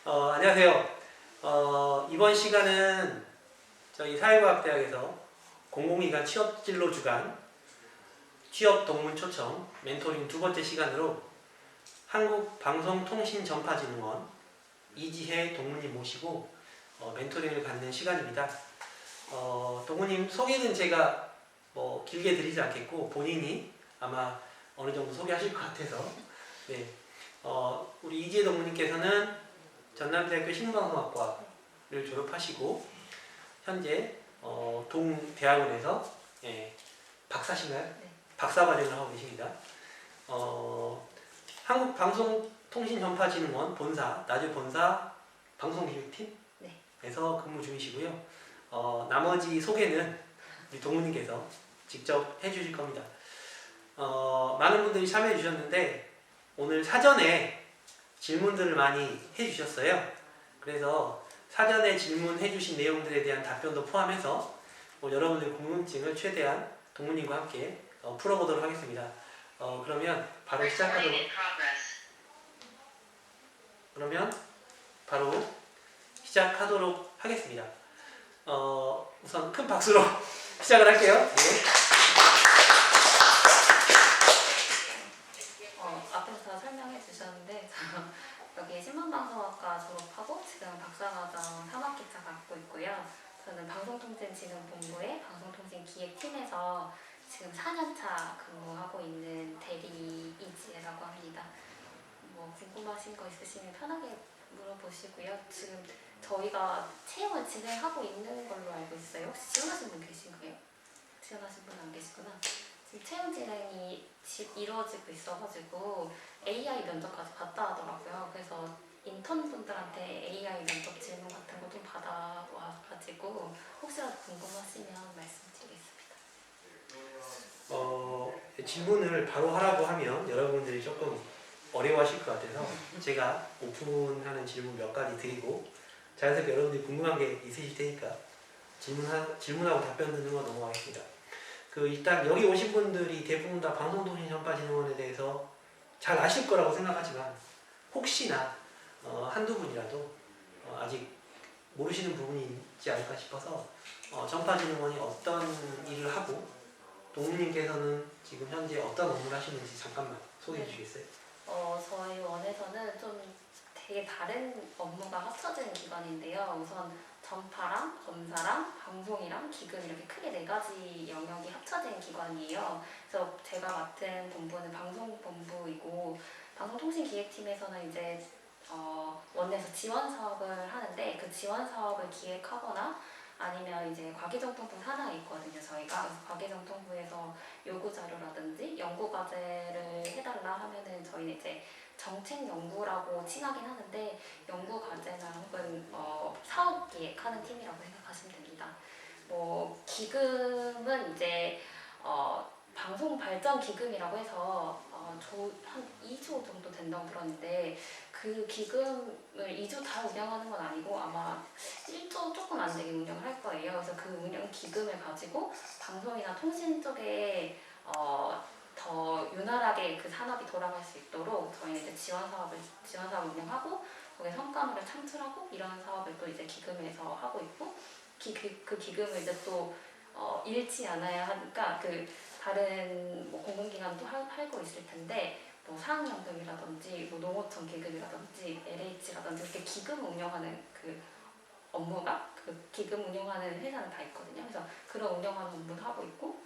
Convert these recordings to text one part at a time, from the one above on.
안녕하세요. 이번 시간은 저희 사회과학대학에서 공공기관 취업진로 주간 취업 동문 초청 멘토링 두 번째 시간으로 한국방송통신전파진흥원 이지혜 동무님 모시고 멘토링을 갖는 시간입니다. 동무님 소개는 제가 길게 드리지 않겠고 본인이 아마 어느 정도 소개하실 것 같아서 네. 우리 이지혜 동무님께서는 전남대학교 신문방송학과를 졸업하시고 현재 동대학원에서 박사신가요? 네. 박사과정을 하고 계십니다. 한국방송통신전파진흥원 본사, 나주 본사 방송기획팀에서 네. 근무 중이시고요. 나머지 소개는 우리 동무님께서 직접 해주실 겁니다. 많은 분들이 참여해 주셨는데 오늘 사전에 질문들을 많이 해주셨어요. 그래서 사전에 질문해 주신 내용들에 대한 답변도 포함해서 여러분들의 궁금증을 최대한 동무님과 함께 풀어보도록 하겠습니다. 그러면 바로 시작하도록 하겠습니다. 우선 큰 박수로 시작을 할게요. 네. 앞에서 설명해 주셨는데 여기 신문방송학과 졸업하고 지금 박사과정 3학기차 갖고 있고요. 저는 방송통신진흥본부의 방송통신기획팀에서 지금 4년차 근무하고 있는 대리 이지혜라고 합니다. 궁금하신 거 있으시면 편하게 물어보시고요. 지금 저희가 채용을 진행하고 있는 걸로 알고 있어요. 혹시 지원하신 분 계신가요? 지원하신 분 안 계시구나. 지금 채용 진행이 이루어지고 있어가지고 AI 면접까지 갔다 하더라고요. 그래서 인턴분들한테 AI 면접 질문 같은 거 좀 받아와가지고 혹시라도 궁금하시면 말씀드리겠습니다. 질문을 바로 하라고 하면 여러분들이 조금 어려워하실 것 같아서 제가 오픈하는 질문 몇 가지 드리고 자연스럽게 여러분들이 궁금한 게 있으실 테니까 질문하고 답변 듣는 거 넘어가겠습니다. 일단 여기 오신 분들이 대부분 다 방송통신전파진흥원에 대해서 잘 아실 거라고 생각하지만 혹시나 한두 분이라도 아직 모르시는 부분이 있지 않을까 싶어서 전파진흥원이 어떤 일을 하고 동무님께서는 지금 현재 어떤 업무를 하시는지 잠깐만 소개해 주시겠어요? 저희 원에서는 좀 되게 다른 업무가 합쳐진 기관인데요. 우선 전파랑 검사랑 방송이랑 기금 이렇게 크게 4가지 영역이 합쳐진 기관이에요. 그래서 제가 맡은 본부는 방송본부이고 방송통신기획팀에서는 이제 원에서 지원 사업을 하는데 그 지원 사업을 기획하거나 아니면 이제 과기정통부 산하에 있거든요. 저희가 그래서 과기정통부에서 요구 자료라든지 연구 과제를 해달라 하면은 저희는 이제 정책 연구라고 칭하긴 하는데 연구 과제나 혹은 사업 기획하는 팀이라고 생각하시면 됩니다. 기금은 이제 방송 발전 기금이라고 해서 한 2조 정도 된다고 들었는데 그 기금을 2조 다 운영하는 건 아니고 아마 1조 조금 안 되게 운영을 할 거예요. 그래서 그 운영 기금을 가지고 방송이나 통신 쪽에 더 윤활하게 그 산업이 돌아갈 수 있도록 저희는 이제 지원 사업을 운영하고 거기에 성과물을 창출하고 이런 사업을 또 이제 기금에서 하고 있고 그 기금을 이제 또 잃지 않아야 하니까 그 다른 공공기관도 하고 있을 텐데 사학연금이라든지 농어촌 기금이라든지 LH라든지 이렇게 기금 운영하는 그 업무가 그 기금 운영하는 회사는 다 있거든요. 그래서 그런 운영하는 업무도 하고 있고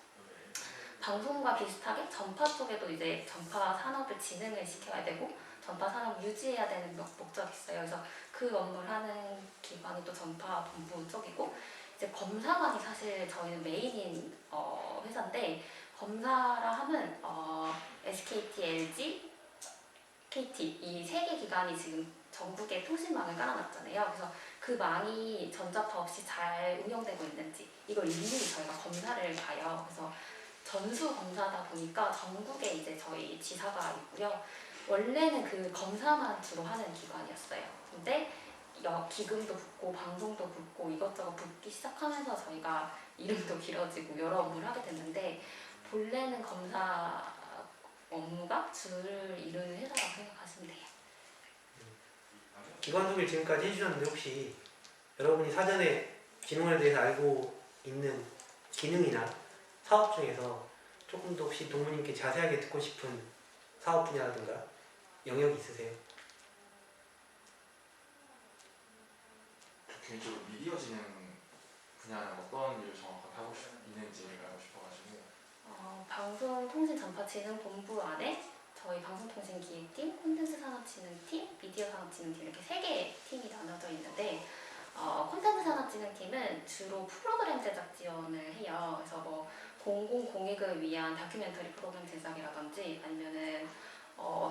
방송과 비슷하게 전파 쪽에도 이제 전파 산업을 진흥을 시켜야 되고 전파 산업 유지해야 되는 목적이 있어요. 그래서 그 업무를 하는 기관이 또 전파 본부 쪽이고 이제 검사관이 사실 저희는 메인인 회사인데 검사라 하면 SKT, LG, KT 이 3개 기관이 지금 전국에 통신망을 깔아놨잖아요. 그래서 그 망이 전자파 없이 잘 운영되고 있는지 이걸 일일이 저희가 검사를 봐요. 그래서 전수 검사다 보니까 전국에 이제 저희 지사가 있고요. 원래는 그 검사만 주로 하는 기관이었어요. 근데 기금도 붙고 방송도 붙고 이것저것 붙기 시작하면서 저희가 이름도 길어지고 여러 업무를 하게 됐는데 본래는 검사 업무가 주를 이루는 회사라고 생각하시면 돼요. 기관 소개를 지금까지 해주셨는데 혹시 여러분이 사전에 진흥원에 대해서 알고 있는 기능이나 사업 중에서 조금 더 혹시 동무님께 자세하게 듣고 싶은 사업 분야라든가 영역이 있으세요? 개인적으로 미디어 진흥 분야는 어떤 일을 정확하게 하고 있는지를 알고 싶어가지고. 방송통신전파진흥본부 안에 저희 방송통신기획팀, 콘텐츠산업진흥팀, 미디어산업진흥팀 이렇게 3개의 팀이 나눠져 있는데 콘텐츠산업진흥팀은 주로 프로그램 제작 지원을 해요. 그래서 뭐 공공공익을 위한 다큐멘터리 프로그램 제작이라든지 아니면은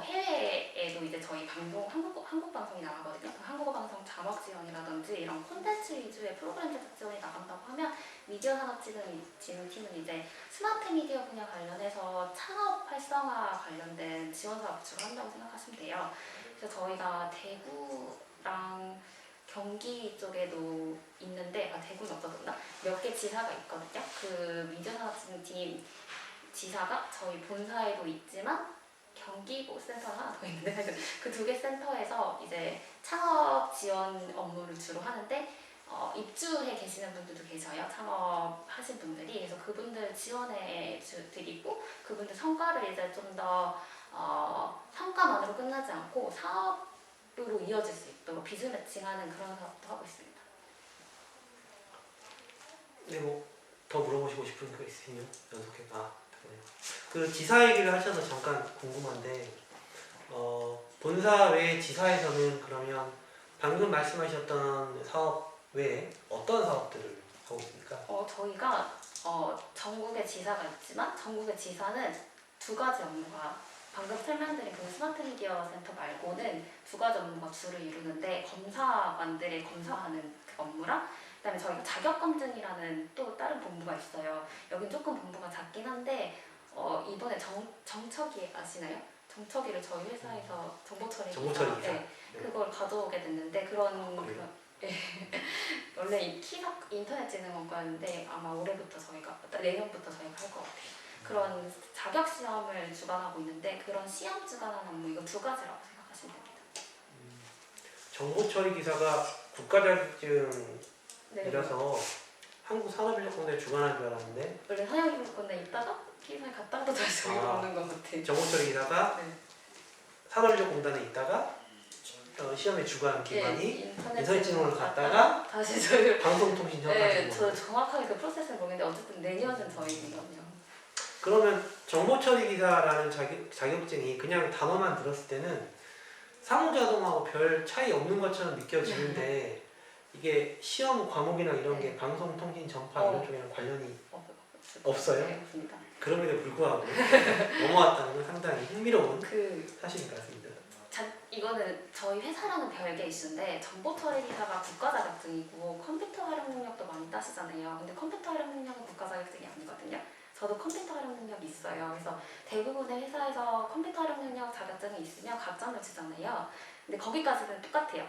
해외에도 이제 저희 방송 한국 방송이 나가거든요. 그 한국어 방송 자막 지원이라든지 이런 콘텐츠 위주의 프로그램 제작 지원이 나간다고 하면 미디어 산업진흥팀은 이제 스마트 미디어 분야 관련해서 창업 활성화 관련된 지원 사업 주로 한다고 생각하시면 돼요. 그래서 저희가 대구랑 경기 쪽에도 있는데 대구는 없어졌나? 몇 개 지사가 있거든요. 그 미디어 산업진흥팀 지사가 저희 본사에도 있지만 경기 센터가 하나 더 있는데 그 2개 센터에서 이제 창업 지원 업무를 주로 하는데 입주해 계시는 분들도 계셔요. 창업하신 분들이. 그래서 그분들 지원해 드리고 그분들 성과를 이제 좀 더 성과만으로 끝나지 않고 사업으로 이어질 수 있도록 비즈 매칭하는 그런 사업도 하고 있습니다. 네, 뭐 더 물어보시고 싶은 거 있으시면 연속해. 그 지사 얘기를 하셔서 잠깐 궁금한데 본사 외 지사에서는 그러면 방금 말씀하셨던 사업 외에 어떤 사업들을 하고 있습니까? 저희가 전국에 지사가 있지만 전국의 지사는 2가지 업무가 방금 설명드린 그 스마트 미디어 센터 말고는 2가지 업무가 주를 이루는데 검사관들의 검사하는 그 업무랑 그다음에 저희가 자격검증이라는 또 다른 본부가 있어요. 여긴 조금 본부가 작긴 한데 이번에 정척이 아시나요? 정척이를 저희 회사에서 정보처리 정보처리 기사. 네, 그걸 가져오게 됐는데 원래 이 인터넷진흥원과였는데 아마 올해부터 내년부터 저희가 할 것 같아요. 그런 자격 시험을 주관하고 있는데 그런 시험 주관하는 업무 이거 2가지라고 생각하시면 됩니다. 정보처리 기사가 국가자격증이라서 네. 한국산업인력공단에 주관한 줄 알았는데 원래 산업인력공단에 있다가 기사에 갔다가 또 다시 저희 오는 것 같아요. 정보처리 기사가 네. 산업인력공단에 있다가 시험에 주관한 기관이 네, 인터넷진흥원을 갔다가 다시 저희 방송통신전파진흥원. 저 정확하게 그 프로세스를 모르겠는데 어쨌든 내년은 저희거든요. 그러면 정보처리 기사라는 자격증이 그냥 단어만 들었을 때는 상호작용하고 별 차이 없는 것처럼 느껴지는데 이게 시험 과목이나 이런 게 방송통신 전파 이런 쪽이랑 관련이 없어요? 네, 없습니다. 그럼에도 불구하고 넘어왔다는 건 상당히 흥미로운 사실인 것 같습니다. 이거는 저희 회사랑은 별개 이슈인데 정보처리 기사가 국가 자격증이고 컴퓨터 활용 능력도 많이 따시잖아요. 근데 컴퓨터 활용 능력은 국가 자격증이 아니거든요. 저도 컴퓨터 활용 능력이 있어요. 그래서 대부분의 회사에서 컴퓨터 활용 능력 자격증이 있으면 가점을 주잖아요. 근데 거기까지는 똑같아요.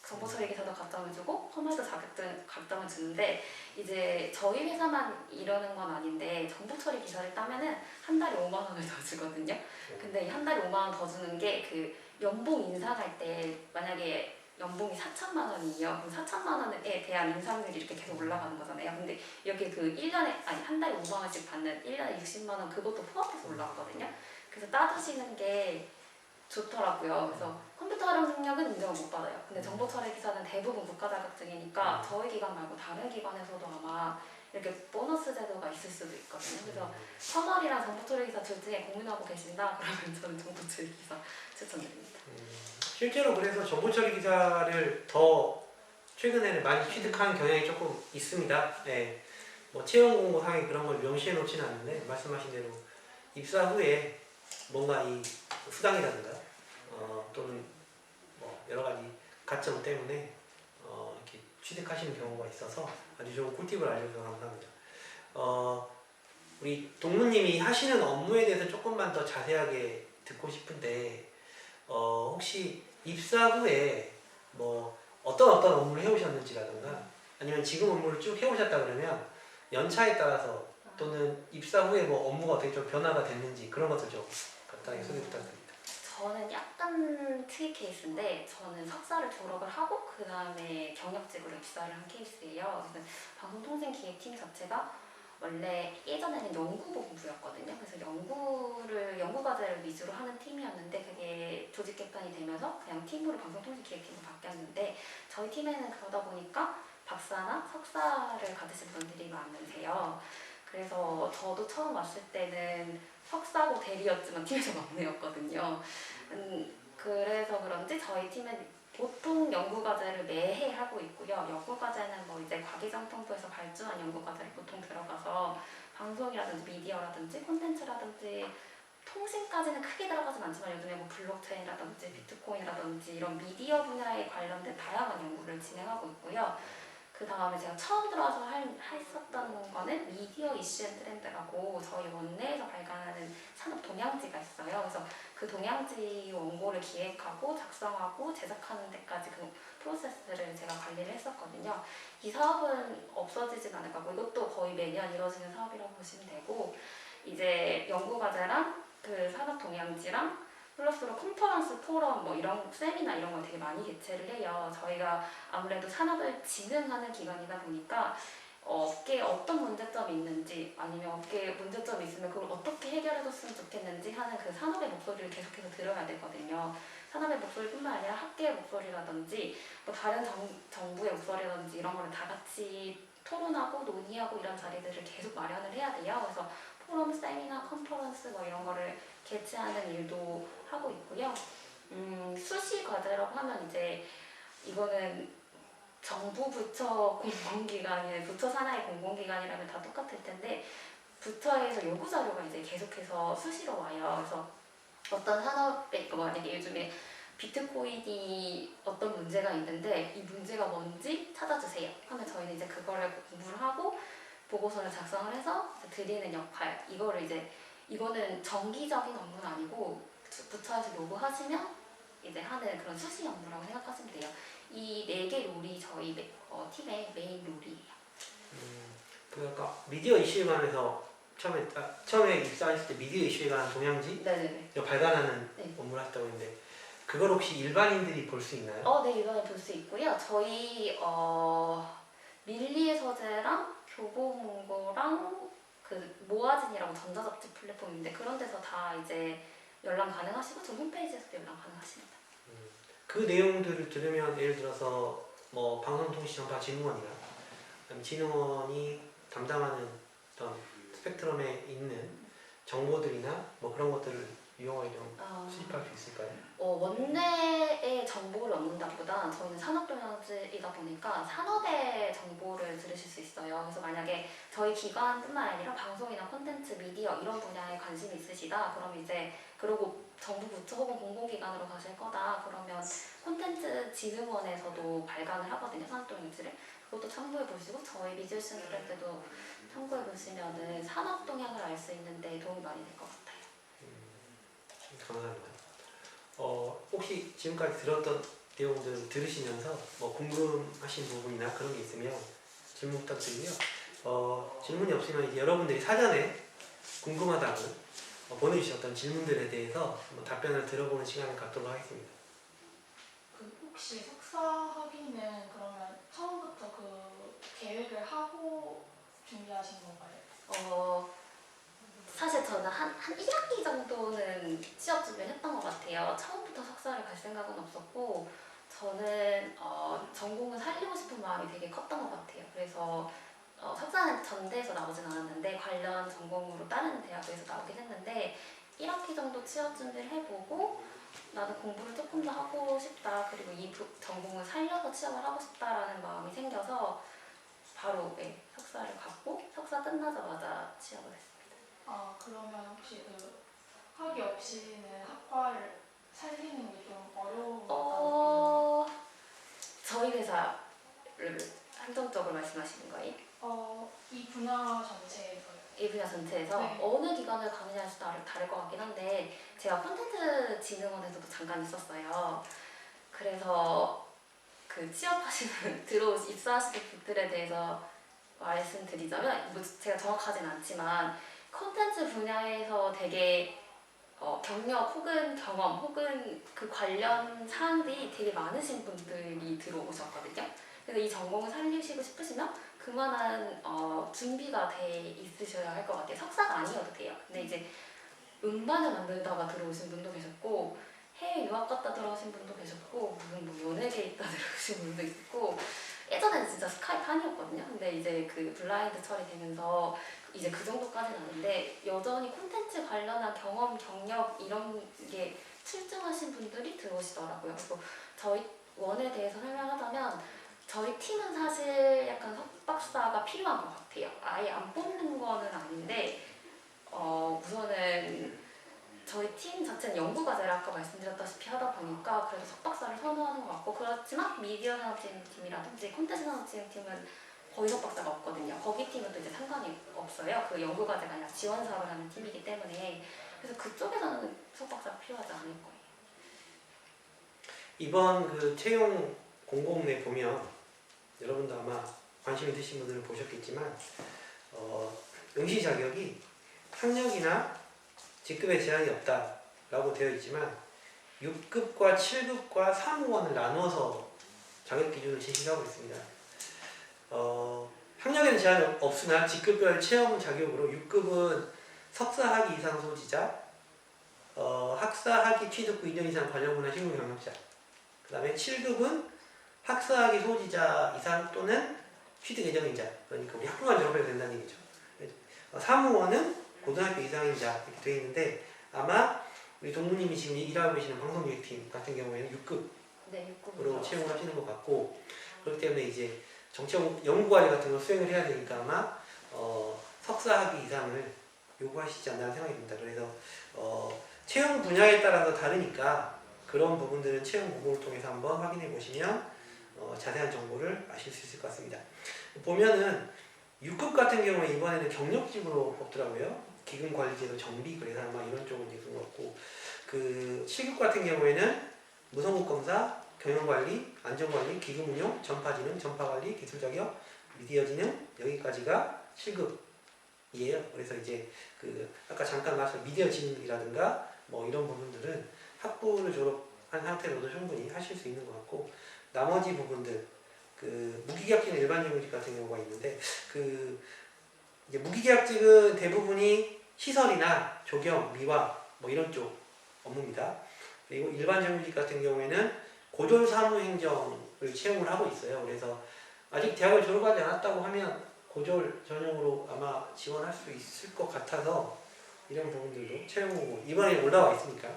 정보처리 기사도 가점을 주고 컴퓨터 자격증 가점을 주는데 이제 저희 회사만 이러는 건 아닌데 정보처리 기사를 따면은 한 달에 5만 원을 더 주거든요. 근데 한 달에 5만 원 더 주는 게 그 연봉 인상할 때 만약에 연봉이 4천만 원이에요. 그럼 4천만 원에 대한 인상률이 이렇게 계속 올라가는 거잖아요. 근데 이렇게 한 달에 5만 원씩 받는 1년에 60만 원 그것도 포함해서 올라가거든요. 그래서 따주시는 게 좋더라고요. 그래서 컴퓨터 활용 능력은 인정을 못 받아요. 근데 정보처리 기사는 대부분 국가 자격증이니까 저희 기관 말고 다른 기관에서도 아마 이렇게 보너스 제도가 있을 수도 있거든요. 그래서 서머리랑 정보처리 기사 둘 중에 고민하고 계신다? 그러면 저는 정보처리 기사 추천드립니다. 실제로 그래서 정보처리 기사를 더 최근에는 많이 취득하는 경향이 조금 있습니다. 네. 뭐 채용 공고상에 그런 걸 명시해 놓지는 않는데 말씀하신 대로 입사 후에 뭔가 이 수당이라든가 또는 뭐 여러 가지 가점 때문에 이렇게 취득하시는 경우가 있어서 아주 좋은 꿀팁을 알려주셔서 감사합니다. 우리 동무님이 하시는 업무에 대해서 조금만 더 자세하게 듣고 싶은데 혹시 입사 후에 뭐 어떤 업무를 해오셨는지라든가 아니면 지금 업무를 쭉 해오셨다 그러면 연차에 따라서 또는 입사 후에 뭐 업무가 어떻게 좀 변화가 됐는지 그런 것들 좀 간단하게 소개 부탁드립니다. 저는 약간 특이 케이스인데 저는 석사를 졸업을 하고 그 다음에 경력직으로 입사를 한 케이스예요. 그래서 방송통신기획팀 자체가 원래 예전에는 연구본부였거든요. 그래서 연구과제를 위주로 하는 팀이었는데 그게 조직 개편이 되면서 그냥 팀으로 방송통신기획팀으로 바뀌었는데 저희 팀에는 그러다 보니까 박사나 석사를 가지신 분들이 많으세요. 그래서 저도 처음 왔을 때는 석사고 대리였지만 팀에서 막내였거든요. 그래서 그런지 저희 팀은 보통 연구과제를 매해 하고 있고요. 연구과제는 뭐 이제 과기정통부에서 발주한 연구과제를 보통 들어가서 방송이라든지 미디어라든지 콘텐츠라든지 통신까지는 크게 들어가진 않지만 요즘에 뭐 블록체인이라든지 비트코인이라든지 이런 미디어 분야에 관련된 다양한 연구를 진행하고 있고요. 그 다음에 제가 처음 들어와서 했었던 거는 미디어 이슈 앤 트렌드라고 저희 원내에서 발간하는 산업 동향지가 있어요. 그래서 그 동향지 원고를 기획하고 작성하고 제작하는 데까지 그 프로세스를 제가 관리를 했었거든요. 이 사업은 없어지진 않을 거고 이것도 거의 매년 이루어지는 사업이라고 보시면 되고 이제 연구과제랑 그 산업 동향지랑 플러스로 컨퍼런스, 포럼, 뭐 이런 세미나 이런 걸 되게 많이 개최를 해요. 저희가 아무래도 산업을 진흥하는 기관이다 보니까 업계에 어떤 문제점이 있는지 아니면 업계에 문제점이 있으면 그걸 어떻게 해결해줬으면 좋겠는지 하는 그 산업의 목소리를 계속해서 들어야 되거든요. 산업의 목소리뿐만 아니라 학계의 목소리라든지 뭐 다른 정부의 목소리라든지 이런 거를 다 같이 토론하고 논의하고 이런 자리들을 계속 마련을 해야 돼요. 그래서 포럼, 세미나, 컨퍼런스 뭐 이런 거를 개최하는 일도 하고 있고요. 수시 과제라고 하면 이제 이거는 정부 부처 공공기관이 부처 산하의 공공기관이라면 다 똑같을 텐데 부처에서 요구 자료가 이제 계속해서 수시로 와요. 그래서 어떤 산업에 만약에 요즘에 비트코인이 어떤 문제가 있는데 이 문제가 뭔지 찾아주세요 하면 저희는 이제 그거를 공부를 하고 보고서를 작성을 해서 드리는 역할. 이거는 정기적인 업무는 아니고 부처에서 요구하시면 이제 하는 그런 수시 업무라고 생각하시면 돼요. 이 4개 롤이 저희 팀의 메인 롤이에요. 그 아까 미디어 이슈에 관해서 처음에 입사했을 때 미디어 이슈에 관한 동향지 네네네. 발간하는 네. 업무를 했다고 했는데 그걸 혹시 일반인들이 볼 수 있나요? 네, 이번에 볼 수 있고요. 저희 밀리의 서재랑 교보문고랑 그 모아진이라고 전자잡지 플랫폼인데 그런 데서 다 이제 열람 가능하시고 저 홈페이지에서도 열람 가능하십니다. 그 내용들을 들으면 예를 들어서 뭐 방송통신정보진흥원이나 진흥원이 담당하는 어떤 스펙트럼에 있는 정보들이나 뭐 그런 것들을 유용하게 좀 수집할 수 있을까요? 원내의 정보를 얻는다보다 저희는 산업동향지이다 보니까 산업의 정보를 들으실 수 있어요. 그래서 만약에 저희 기관뿐만 아니라 방송이나 콘텐츠, 미디어 이런 분야에 관심이 있으시다. 그럼 이제 그리고 정부 부처 혹은 공공기관으로 가실 거다. 그러면 콘텐츠 진흥원에서도 발간을 하거든요. 산업동향지를. 그것도 참고해 보시고 저희 미디어션 트렌드도 참고해 보시면은 산업 동향을 알 수 있는데 도움이 많이 될 것 같아요. 감사합니다. 혹시 지금까지 들었던 내용들 들으시면서 뭐 궁금하신 부분이나 그런 게 있으면 질문 부탁드리고요. 질문이 없으면 이제 여러분들이 사전에 궁금하다고 보내주셨던 질문들에 대해서 답변을 들어보는 시간을 갖도록 하겠습니다. 그 혹시 석사 학위는 그러면 처음부터 그 계획을 하고 준비하신 건가요? 사실 저는 한 1학기 정도는 취업 준비를 했던 것 같아요. 처음부터 석사를 갈 생각은 없었고 저는 전공을 살리고 싶은 마음이 되게 컸던 것 같아요. 그래서 석사는 전대에서 나오진 않았는데 관련 전공으로 다른 대학에서 나오긴 했는데 1학기 정도 취업 준비를 해보고 나는 공부를 조금 더 하고 싶다. 그리고 이 전공을 살려서 취업을 하고 싶다라는 마음이 생겨서 바로 석사를 갔고 석사 끝나자마자 취업을 했어요. 그러면 혹시 그 학위 없이는 학과를 살리는 게 좀 어려웠다고 느끼나요? 저희 회사를 한정적으로 말씀하시는 거예요? 이 분야 전체에서요. 이 분야 전체에서 네. 어느 기관을 가느냐에 따라 다를 것 같긴 한데 제가 콘텐츠 진흥원에서도 잠깐 있었어요. 그래서 그 취업하시는 입사하시는 분들에 대해서 말씀드리자면 뭐 제가 정확하진 않지만 콘텐츠 분야에서 되게 경력 혹은 경험 혹은 그 관련 사항들이 되게 많으신 분들이 들어오셨거든요. 그래서 이 전공을 살리시고 싶으시면 그만한 준비가 돼 있으셔야 할 것 같아요. 석사가 아니어도 돼요. 근데 이제 음반을 만들다가 들어오신 분도 계셨고 해외 유학 갔다 들어오신 분도 계셨고 무슨 뭐 연예계 있다 들어오신 분도 있고 예전에는 진짜 스카이프 아니었거든요. 근데 이제 그 블라인드 처리되면서 이제 그 정도까지는 아닌데 여전히 콘텐츠 관련한 경험, 경력 이런 게 출중하신 분들이 들어오시더라고요. 그리고 저희 원에 대해서 설명하자면 저희 팀은 사실 약간 석박사가 필요한 것 같아요. 아예 안 뽑는 거는 아닌데 우선은 저희 팀 자체는 연구과제를 아까 말씀드렸다시피 하다 보니까 그래도 석박사를 선호하는 것 같고 그렇지만 미디어 산업진흥팀이라든지 콘텐츠 산업진흥팀은 거의 석박사가 없거든요. 거기 팀은 또 이제 상관이 없어요. 그 연구과제가 아니라 지원 사업을 하는 팀이기 때문에 그래서 그쪽에서는 석박사가 필요하지 않을 거예요. 이번 그 채용 공고문에 보면 여러분도 아마 관심 있으신 분들은 보셨겠지만 응시 자격이 학력이나 직급에 제한이 없다라고 되어 있지만 6급과 7급과 사무원을 나누어서 자격 기준을 제시하고 있습니다. 학력에는 제한이 없으나 직급별 체험 자격으로 6급은 석사학위 이상 소지자, 학사학위 취득 후 2년 이상 관련 분야 실무 경력자, 그 다음에 7급은 학사학위 소지자 이상 또는 취득 예정인자, 그러니까 우리 학부만 졸업해도 된다는 얘기죠. 사무원은 고등학교 이상인 자 이렇게 되어 있는데 아마 우리 동무님이 지금 일하고 계시는 방송기획팀 같은 경우에는 6급으로 네, 6급으로 채용을 하시는 것 같고 그렇기 때문에 이제 정책 연구과제 같은 걸 수행을 해야 되니까 아마 석사학위 이상을 요구하시지 않나 생각이 듭니다. 그래서 채용 분야에 따라서 다르니까 그런 부분들은 채용 공고를 통해서 한번 확인해 보시면 자세한 정보를 아실 수 있을 것 같습니다. 보면은 6급 같은 경우에 이번에는 경력직으로 뽑더라고요. 기금관리제도 정비 그래서 아마 이런 쪽은 이제 그런 것 같고 그 7급 같은 경우에는 무성급 검사, 경영관리, 안전관리, 기금운용, 전파진흥, 전파관리, 기술자격, 미디어진흥 여기까지가 7급이에요. 그래서 이제 그 아까 잠깐 말씀 미디어진흥이라든가 뭐 이런 부분들은 학부를 졸업한 상태로도 충분히 하실 수 있는 것 같고 나머지 부분들 그 무기계약직은 일반직무직 같은 경우가 있는데 그 이제 무기계약직은 대부분이 시설이나 조경, 미화 뭐 이런 쪽 업무입니다. 그리고 일반직무직 같은 경우에는 고졸 사무행정을 채용을 하고 있어요. 그래서 아직 대학을 졸업하지 않았다고 하면 고졸 전형으로 아마 지원할 수 있을 것 같아서 이런 부분들도 채용 이번에 올라와 있으니까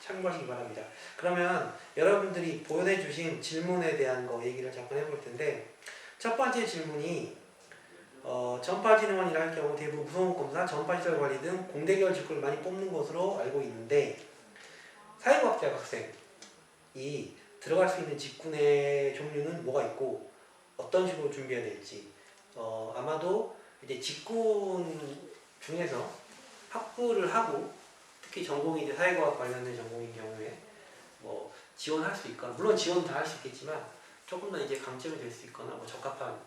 참고하시기 바랍니다. 그러면 여러분들이 보내주신 질문에 대한 거 얘기를 잠깐 해볼 텐데 첫 번째 질문이 전파진흥원이라 할 경우 대부분 무성검사, 전파시설관리 등 공대계열 직군을 많이 뽑는 것으로 알고 있는데 사회과학자 학생이 들어갈 수 있는 직군의 종류는 뭐가 있고 어떤 식으로 준비해야 될지 아마도 이제 직군 중에서 학부를 하고 특히 전공이 이제 사회과학 관련된 전공인 경우에 뭐 지원할 수 있거나 물론 지원 다 할 수 있겠지만 조금 더 이제 강점이 될 수 있거나 뭐 적합한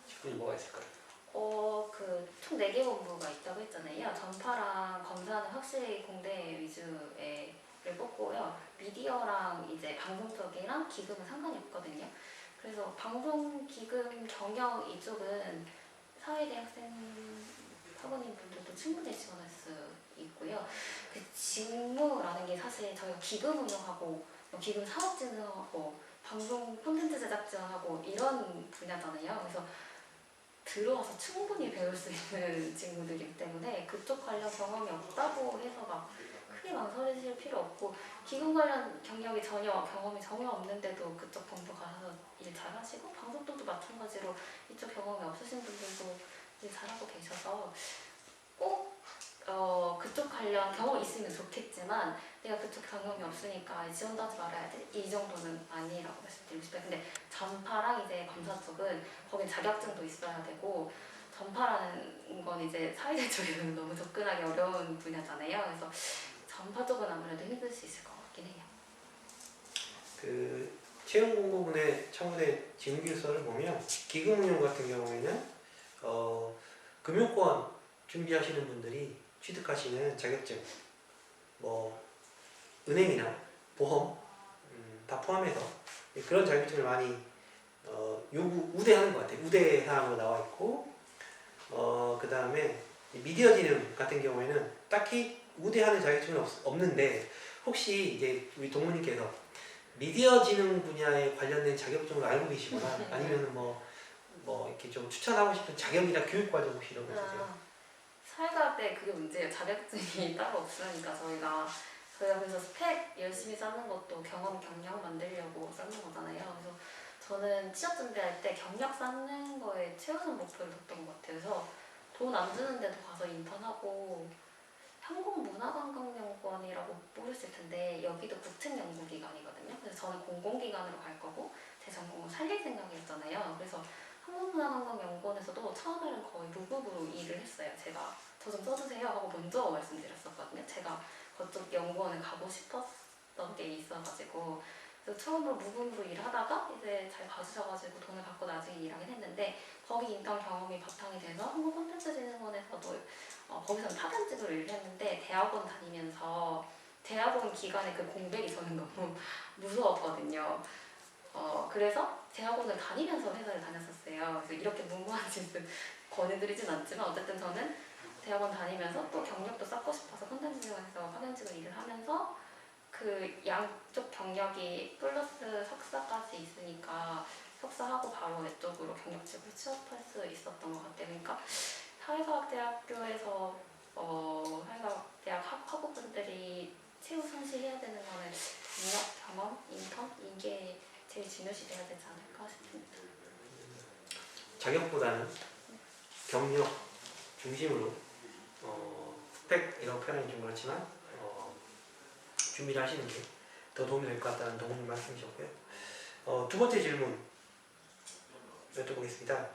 직군이 뭐가 있을까요? 총 4개 본부가 있다고 했잖아요. 전파랑 검사는 확실히 공대 위주를 뽑고요. 미디어랑 이제 방송 쪽이랑 기금은 상관이 없거든요. 그래서 방송, 기금, 경영 이쪽은 사회대 학생 학원인 분들도 충분히 지원할 수 있고요. 그 직무라는 게 사실 저희가 기금 운영하고 기금 사업진흥하고 방송 콘텐츠 제작 지원하고 이런 분야잖아요. 그래서 들어와서 충분히 배울 수 있는 직무들이기 때문에 그쪽 관련 경험이 없다고 해서 막 크게 망설이실 필요 없고 기금 관련 경험이 전혀 없는데도 그쪽 본부 가서 일 잘하시고 방송 쪽도 마찬가지로 이쪽 경험이 없으신 분들도 일 잘하고 계셔서 꼭 그쪽 관련 경험이 있으면 좋겠지만 내가 그쪽 경험이 없으니까 지원도 하지 말아야 돼 이 정도는 아니라고 말씀드리고 싶어요. 근데 전파랑 이제 검사 쪽은 거긴 자격증도 있어야 되고 전파라는 건 이제 사회대 쪽에는 너무 접근하기 어려운 분야잖아요. 그래서 전파 쪽은 아무래도 힘들 수 있을 것 같긴 해요. 그 채용 공고문에 첨부된 직무기술서를 보면 기금운용 같은 경우에는 금융권 준비하시는 분들이 취득하시는 자격증 뭐 은행이나 보험 다 포함해서 그런 자격증을 많이 우대하는 것 같아요. 우대 사항으로 나와 있고 그 다음에 미디어 지능 같은 경우에는 딱히 우대하는 자격증은 없는데 혹시 이제 우리 동무님께서 미디어 지능 분야에 관련된 자격증을 알고 계시거나 아니면 뭐 이렇게 좀 추천하고 싶은 자격이나 교육 과정 혹시 이런 거 있으세요? 사회과학 때 그게 문제예요. 자격증이 따로 없으니까 저희가 그래서 스펙 열심히 쌓는 것도 경험 경력 만들려고 쌓는 거잖아요. 그래서 저는 취업 준비할 때 경력 쌓는 거에 최우선 목표를 뒀던 것 같아요. 그래서 돈 안 주는데도 가서 인턴하고 항공문화관광연구원이라고 모르실 텐데 여기도 국책연구기관이거든요. 그래서 저는 공공기관으로 갈 거고 제 전공은 살릴 생각이었잖아요. 그래서 항공문화관광연구원에서도 처음에는 거의 무급으로 일을 했어요. 제가 저 좀 써주세요 하고 먼저 말씀드렸었거든요. 제가 그쪽 연구원에 가고 싶었던 게 있어가지고 그래서 처음으로 무급으로 일하다가 이제 잘 봐주셔가지고 돈을 받고 나중에 일하긴 했는데 거기 인턴 경험이 바탕이 돼서 한국콘텐츠진흥원에서도 거기서는 파견직으로 일을 했는데 대학원 다니면서 대학원 기간에 그 공백이 저는 너무 무서웠거든요. 그래서 대학원을 다니면서 회사를 다녔었어요. 그래서 이렇게 무모한 짓을 권해드리진 않지만 어쨌든 저는 대학원 다니면서 또 경력도 쌓고 싶어서 콘텐츠진흥원에서 파견직으로 일을 하면서 그 양쪽 경력이 플러스 석사까지 있으니까 석사하고 바로 이쪽으로 경력직으로 취업할 수 있었던 것 같아요. 그러니까 사회과학대학교에서 사회과학대학 학부분들이 최우선시해야 되는 거는 경력, 경험, 인턴 이게 제일 중요시돼야 되지 않을까 싶습니다. 자격보다는 경력 중심으로 스펙이라고 표현하기 좀 그렇지만 준비를 하시는 게 더 도움이 될 것 같다는 동훈님 말씀이셨고요. 두 번째 질문 여쭤보겠습니다.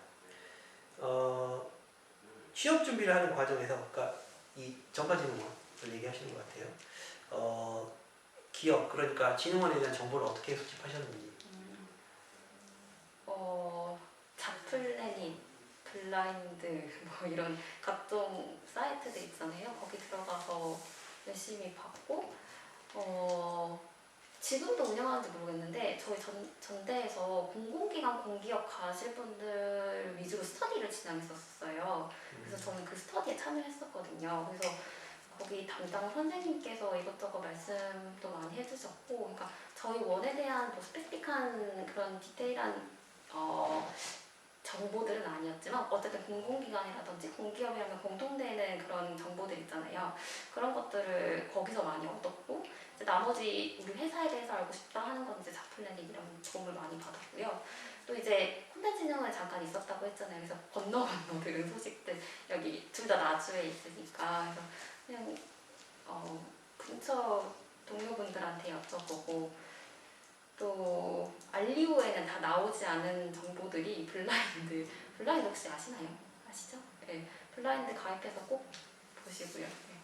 취업 준비를 하는 과정에서 그러니까 이 전파진흥원을 얘기하시는 것 같아요. 기업 그러니까 진흥원에 대한 정보를 어떻게 수집하셨는지. 자플래닛, 블라인드 뭐 이런 각종 사이트들 있잖아요. 거기 들어가서 열심히 봤고 지금도 운영하는지 모르겠는데 저희 전대에서 공공기관 공기업 가실 분들 위주로 스터디를 진행했었어요. 그래서 저는 그 스터디에 참여했었거든요. 그래서 거기 담당 선생님께서 이것저것 말씀도 많이 해주셨고, 그러니까 저희 원에 대한 뭐 스페시픽한 그런 디테일한 정보들은 아니었지만 어쨌든 공공기관이라든지 공기업이라면 공통되는 그런 정보들 있잖아요. 그런 것들을 거기서 많이 얻었고 이제 나머지 우리 회사에 대해서 알고 싶다 하는 건 이제 자플래닛 이런 도움을 많이 받았고요. 또 이제 콘텐츠진흥원에 잠깐 있었다고 했잖아요. 그래서 건너 들은 소식들 여기 둘 다 나주에 있으니까 그래서 그냥 근처 동료분들한테 여쭤보고 또 알리오에는 다 나오지 않은 정보들이 블라인드 혹시 아시나요? 아시죠? 네, 블라인드 가입해서 꼭 보시고요. 네.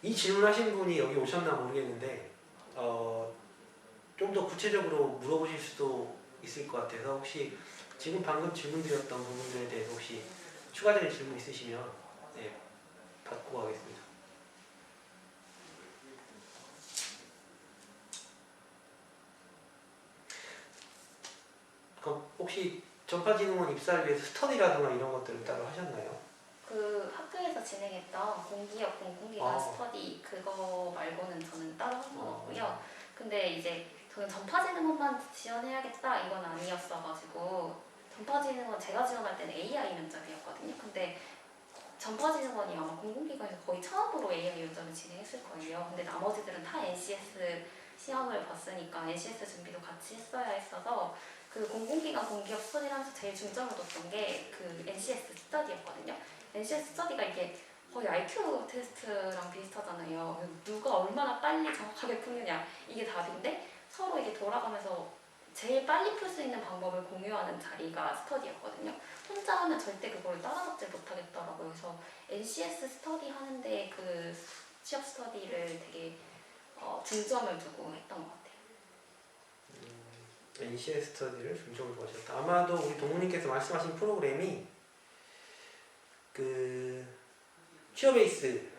이 질문하신 분이 여기 오셨나 모르겠는데 좀 더 구체적으로 물어보실 수도 있을 것 같아서 혹시 지금 방금 질문드렸던 부분들에 대해서 혹시 추가적인 질문 있으시면 네, 받고 가겠습니다. 그럼 혹시 전파진흥원 입사를 위해서 스터디라든가 이런 것들을 따로 하셨나요? 그 학교에서 진행했던 공기업 공공기관 아. 스터디 그거 말고는 저는 따로 한 건 없고요. 근데 이제 저는 전파진흥원만 지원해야겠다 이건 아니었어가지고 전파진흥원 제가 지원할 때는 AI 면접이었거든요. 근데 전파진흥원이 아마 공공기관에서 거의 처음으로 AI 면접을 진행했을 거예요. 근데 나머지들은 다 NCS 시험을 봤으니까 NCS 준비도 같이 했어야 했어서 그 공공기관 공기업 스터디를 하면서 제일 중점을 뒀던 게 그 NCS 스터디였거든요. NCS 스터디가 이게 거의 IQ 테스트랑 비슷하잖아요. 누가 얼마나 빨리 정확하게 푸느냐 이게 답인데 서로 이게 돌아가면서 제일 빨리 풀 수 있는 방법을 공유하는 자리가 스터디였거든요. 혼자 하면 절대 그걸 따라잡지 못하겠더라고요. 그래서 NCS 스터디 하는데 그 취업 스터디를 되게 중점을 두고 했던 것 같아요. NCS 스터디를 중점을 두셨다. 아마도 우리 동무님께서 말씀하신 프로그램이 그 취업에이스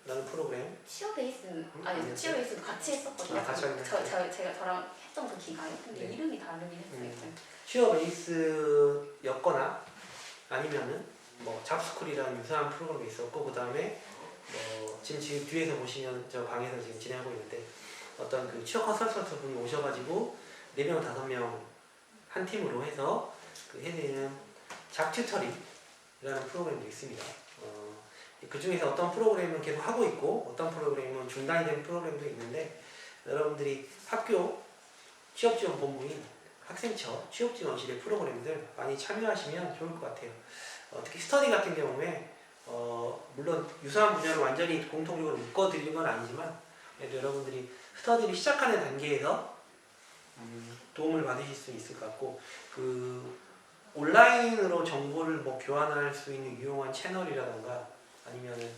프로그램. 치어 베이스 아니 아니었어요? 치어 베이스도 같이 했었거든요. 아, 같이 하긴 제가 저랑 했던 그 기간에 근데 네. 이름이 다르긴 했어요. 취업 베이스였거나 아니면은 뭐 잡스쿨이라는 유사한 프로그램이 있었고, 그 다음에 지금 뒤에서 보시면 저 방에서 지금 진행하고 있는데, 어떤 그 취업 컨설턴트 분이 오셔가지고 4명 5명 한 팀으로 해서 그 해내는 잡튜터링이라는 프로그램도 있습니다. 그 중에서 어떤 프로그램은 계속 하고 있고 어떤 프로그램은 중단이 된 프로그램도 있는데, 여러분들이 학교 취업지원본부인 학생처 취업지원실의 프로그램들 많이 참여하시면 좋을 것 같아요. 특히 스터디 같은 경우에 물론 유사한 분야를 완전히 공통적으로 묶어드리는 건 아니지만, 그래도 여러분들이 스터디를 시작하는 단계에서 도움을 받으실 수 있을 것 같고, 그 온라인으로 정보를 뭐 교환할 수 있는 유용한 채널이라던가 아니면은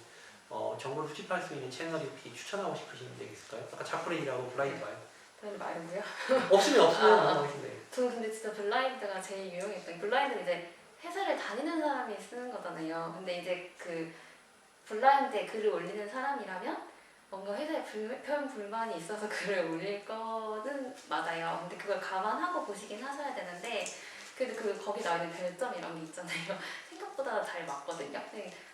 정보를 수집할 수 있는 채널이 혹시 추천하고 싶으신 데 있을까요? 아까 자프레이라고 블라인드 봐요. 별로 말고요. 없으면 아. 넘어가시면 저는 근데 진짜 블라인드가 제일 유용했던 게, 블라인드는 이제 회사를 다니는 사람이 쓰는 거잖아요. 근데 이제 그 블라인드에 글을 올리는 사람이라면 뭔가 회사에 불편 불만이 있어서 글을 올릴 거는 맞아요. 근데 그걸 감안하고 보시긴 하셔야 되는데, 그래도 거기 나와 있는 별점 이런 게 있잖아요. 생각보다 잘 맞거든요.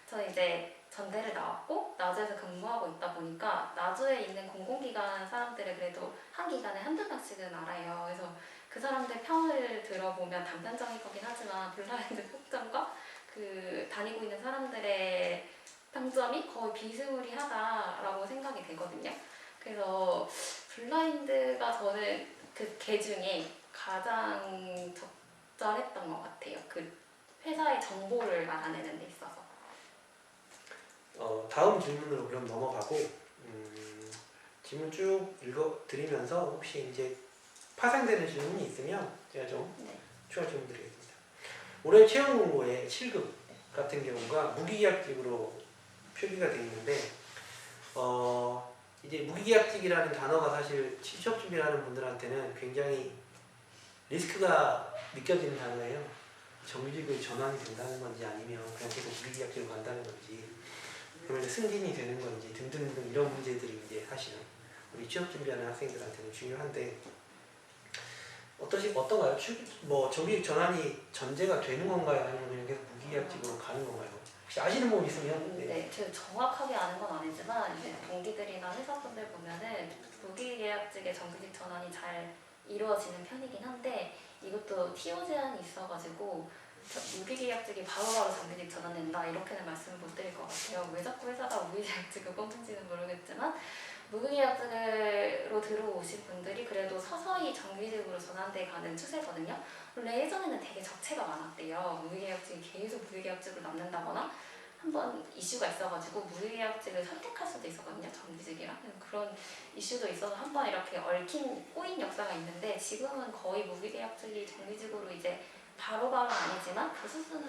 저는 이제 전대를 나왔고 나주에서 근무하고 있다 보니까 나주에 있는 공공기관 사람들을 그래도 한 기간에 한두 명씩은 알아요. 그래서 그 사람들 평을 들어보면 단편적인 거긴 하지만 블라인드 평점과 그 다니고 있는 사람들의 평점이 거의 비스무리하다라고 생각이 되거든요. 그래서 블라인드가 저는 그 개 중에 가장 적절했던 것 같아요. 그 회사의 정보를 알아내는 데 있어서. 다음 질문으로 그럼 넘어가고, 질문 쭉 읽어드리면서 혹시 이제 파생되는 질문이 있으면 제가 좀 네. 추가 질문 드리겠습니다. 올해 채용 공고의 7급 같은 경우가 무기계약직으로 표기가 되어 있는데, 이제 무기계약직이라는 단어가 사실 취업 준비하는 분들한테는 굉장히 리스크가 느껴지는 단어예요. 정규직으로 전환이 된다는 건지 아니면 그냥 계속 무기계약직으로 간다는 건지, 그러면 승진이 되는 건지 등등등 이런 문제들이 이제 사실은 우리 취업 준비하는 학생들한테는 중요한데, 어떤가요? 정규직 전환이 전제가 되는 건가요? 아니면 그냥 계속 무기계약직으로 가는 건가요? 혹시 아시는 분 있으면? 네, 제가 정확하게 아는 건 아니지만 이제 동기들이나 회사분들 보면은 무기계약직의 정규직 전환이 잘 이루어지는 편이긴 한데, 이것도 TO 제한이 있어가지고 무기계약직이 바로바로 정규직 전환된다 이렇게는 말씀을 못 드릴 것 같아요. 왜 자꾸 회사가 무기계약직을 꼽는지는 모르겠지만, 무기계약직으로 들어오신 분들이 그래도 서서히 정규직으로 전환돼 가는 추세거든요. 원래 예전에는 되게 적체가 많았대요. 무기계약직이 계속 무기계약직으로 남는다거나 한번 이슈가 있어가지고 무기계약직을 선택할 수도 있었거든요. 정규직이랑 그런 이슈도 있어서 한번 이렇게 꼬인 역사가 있는데, 지금은 거의 무기계약직이 정규직으로 이제 바로바로 아니지만 그 수순은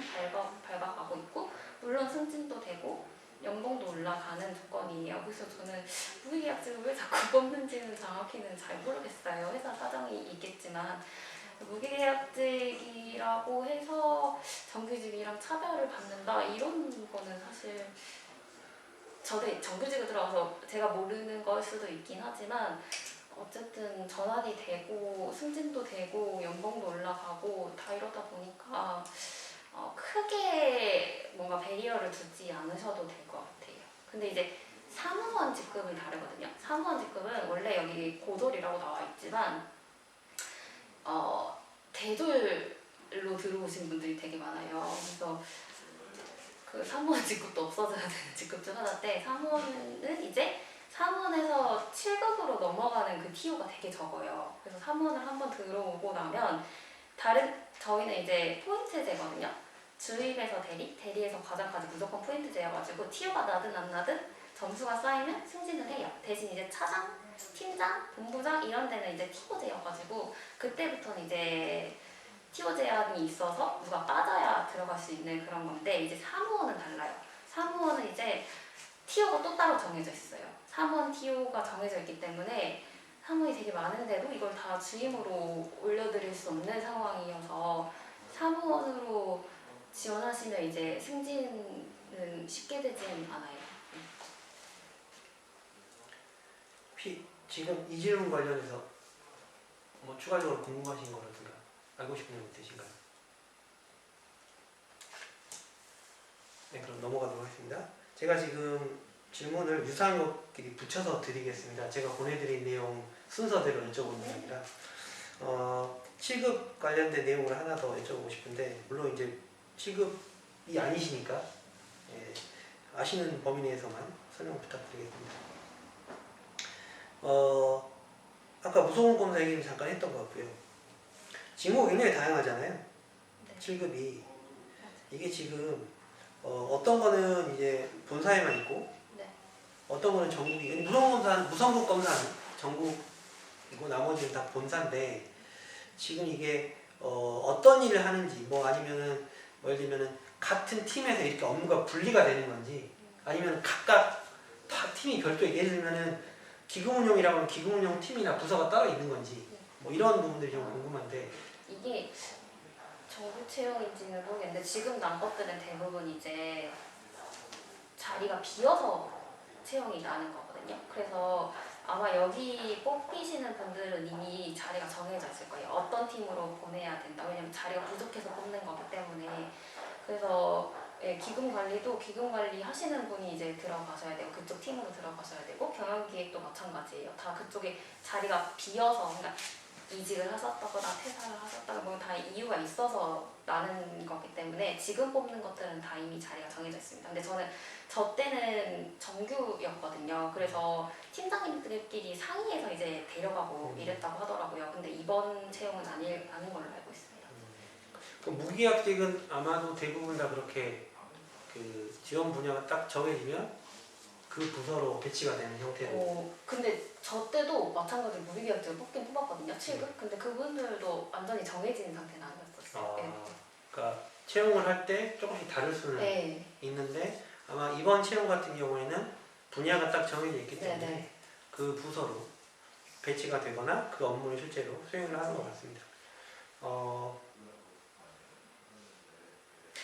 밟아가고 있고, 물론 승진도 되고 연봉도 올라가는 조건이에요. 그래서 저는 무기계약직을 왜 자꾸 뽑는지는 정확히는 잘 모르겠어요. 회사 사정이 있겠지만 무기계약직이라고 해서 정규직이랑 차별을 받는다 이런 거는 사실 저도 정규직에 들어가서 제가 모르는 걸 수도 있긴 하지만, 어쨌든 전환이 되고 승진도 되고 연봉도 올라가고 다 이러다 보니까 크게 뭔가 베리어를 두지 않으셔도 될 것 같아요. 근데 이제 사무원 직급은 다르거든요. 사무원 직급은 원래 여기 고졸이라고 나와 있지만 대졸로 들어오신 분들이 되게 많아요. 그래서 그 사무원 직급도 없어져야 되는 직급 중 하나인데, 사무원은 이제 사무원에서 7급으로 넘어가는 그 TO가 되게 적어요. 그래서 사무원을 한번 들어오고 나면 저희는 이제 포인트제거든요. 주입에서 대리에서 과장까지 무조건 포인트제여가지고 TO가 나든 안 나든 점수가 쌓이면 승진을 해요. 대신 이제 차장, 팀장, 본부장 이런 데는 이제 TO제여가지고 그때부터는 이제 TO 제한이 있어서 누가 빠져야 들어갈 수 있는 그런 건데, 이제 사무원은 달라요. 사무원은 이제 TO가 또 따로 정해져 있어요. 사무원 TO가 정해져 있기 때문에 사무원이 되게 많은데도 이걸 다 주임으로 올려드릴 수 없는 상황이어서, 사무원으로 지원하시면 이제 승진은 쉽게 되지는 않아요. 지금 이 질문 관련해서 뭐 추가적으로 궁금하신 거라든가 알고 싶은 점 있으신가요? 네, 그럼 넘어가도록 하겠습니다. 제가 지금 질문을 유사한 것끼리 붙여서 드리겠습니다. 제가 보내드린 내용 순서대로 여쭤보는 게 아니라 7급 관련된 내용을 하나 더 여쭤보고 싶은데, 물론 이제 7급이 아니시니까 예, 아시는 범위 내에서만 설명 부탁드리겠습니다. 아까 무소금 검사 얘기를 잠깐 했던 것 같고요. 직무가 굉장히 다양하잖아요. 네. 7급이 이게 지금 어떤 거는 이제 본사에만 있고, 네. 어떤 거는 전국이, 무성급 검사는 전국이고 나머지는 다 본사인데, 지금 이게 어떤 일을 하는지, 뭐 아니면은 예를 들면은 같은 팀에서 이렇게 업무가 분리가 되는 건지, 아니면 각각 다 팀이 별도의, 예를 들면은 기금운용이라고 하면 기금운용 팀이나 부서가 따로 있는 건지, 뭐 이런 부분들이 좀 궁금한데. 이게 정규 채용인지는 모르겠는데 지금 난 것들은 대부분 이제 자리가 비어서 채용이 나는 거거든요. 그래서 아마 여기 뽑히시는 분들은 이미 자리가 정해져 있을 거예요. 어떤 팀으로 보내야 된다. 왜냐면 자리가 부족해서 뽑는 거기 때문에. 그래서 예, 기금 관리도 기금 관리 하시는 분이 이제 들어가셔야 되고, 그쪽 팀으로 들어가셔야 되고, 경영기획도 마찬가지예요. 다 그쪽에 자리가 비어서, 그러니까 이직을 하셨다거나 퇴사를 하셨다거나 뭐 다 이유가 있어서 나는 거기 때문에 지금 뽑는 것들은 다 이미 자리가 정해져 있습니다. 근데 저 때는 정규였거든요. 그래서 팀장님들끼리 상의해서 이제 데려가고 이랬다고 하더라고요. 근데 이번 채용은 아닌 걸로 알고 있습니다. 그 무계약직은 아마도 대부분 다 그렇게 그 지원 분야가 딱 정해지면 그 부서로 배치가 되는 형태로. 근데 저 때도 마찬가지로 무기계약직을 뽑긴 뽑았거든요. 7급. 근데 그분들도 완전히 정해진 상태는 아니었었어요. 네. 그러니까 채용을 할 때 조금씩 다를 수는 네. 있는데, 아마 이번 채용 같은 경우에는 분야가 딱 정해져 있기 때문에 네. 그 부서로 배치가 되거나 그 업무를 실제로 수행을 하는 것 같습니다.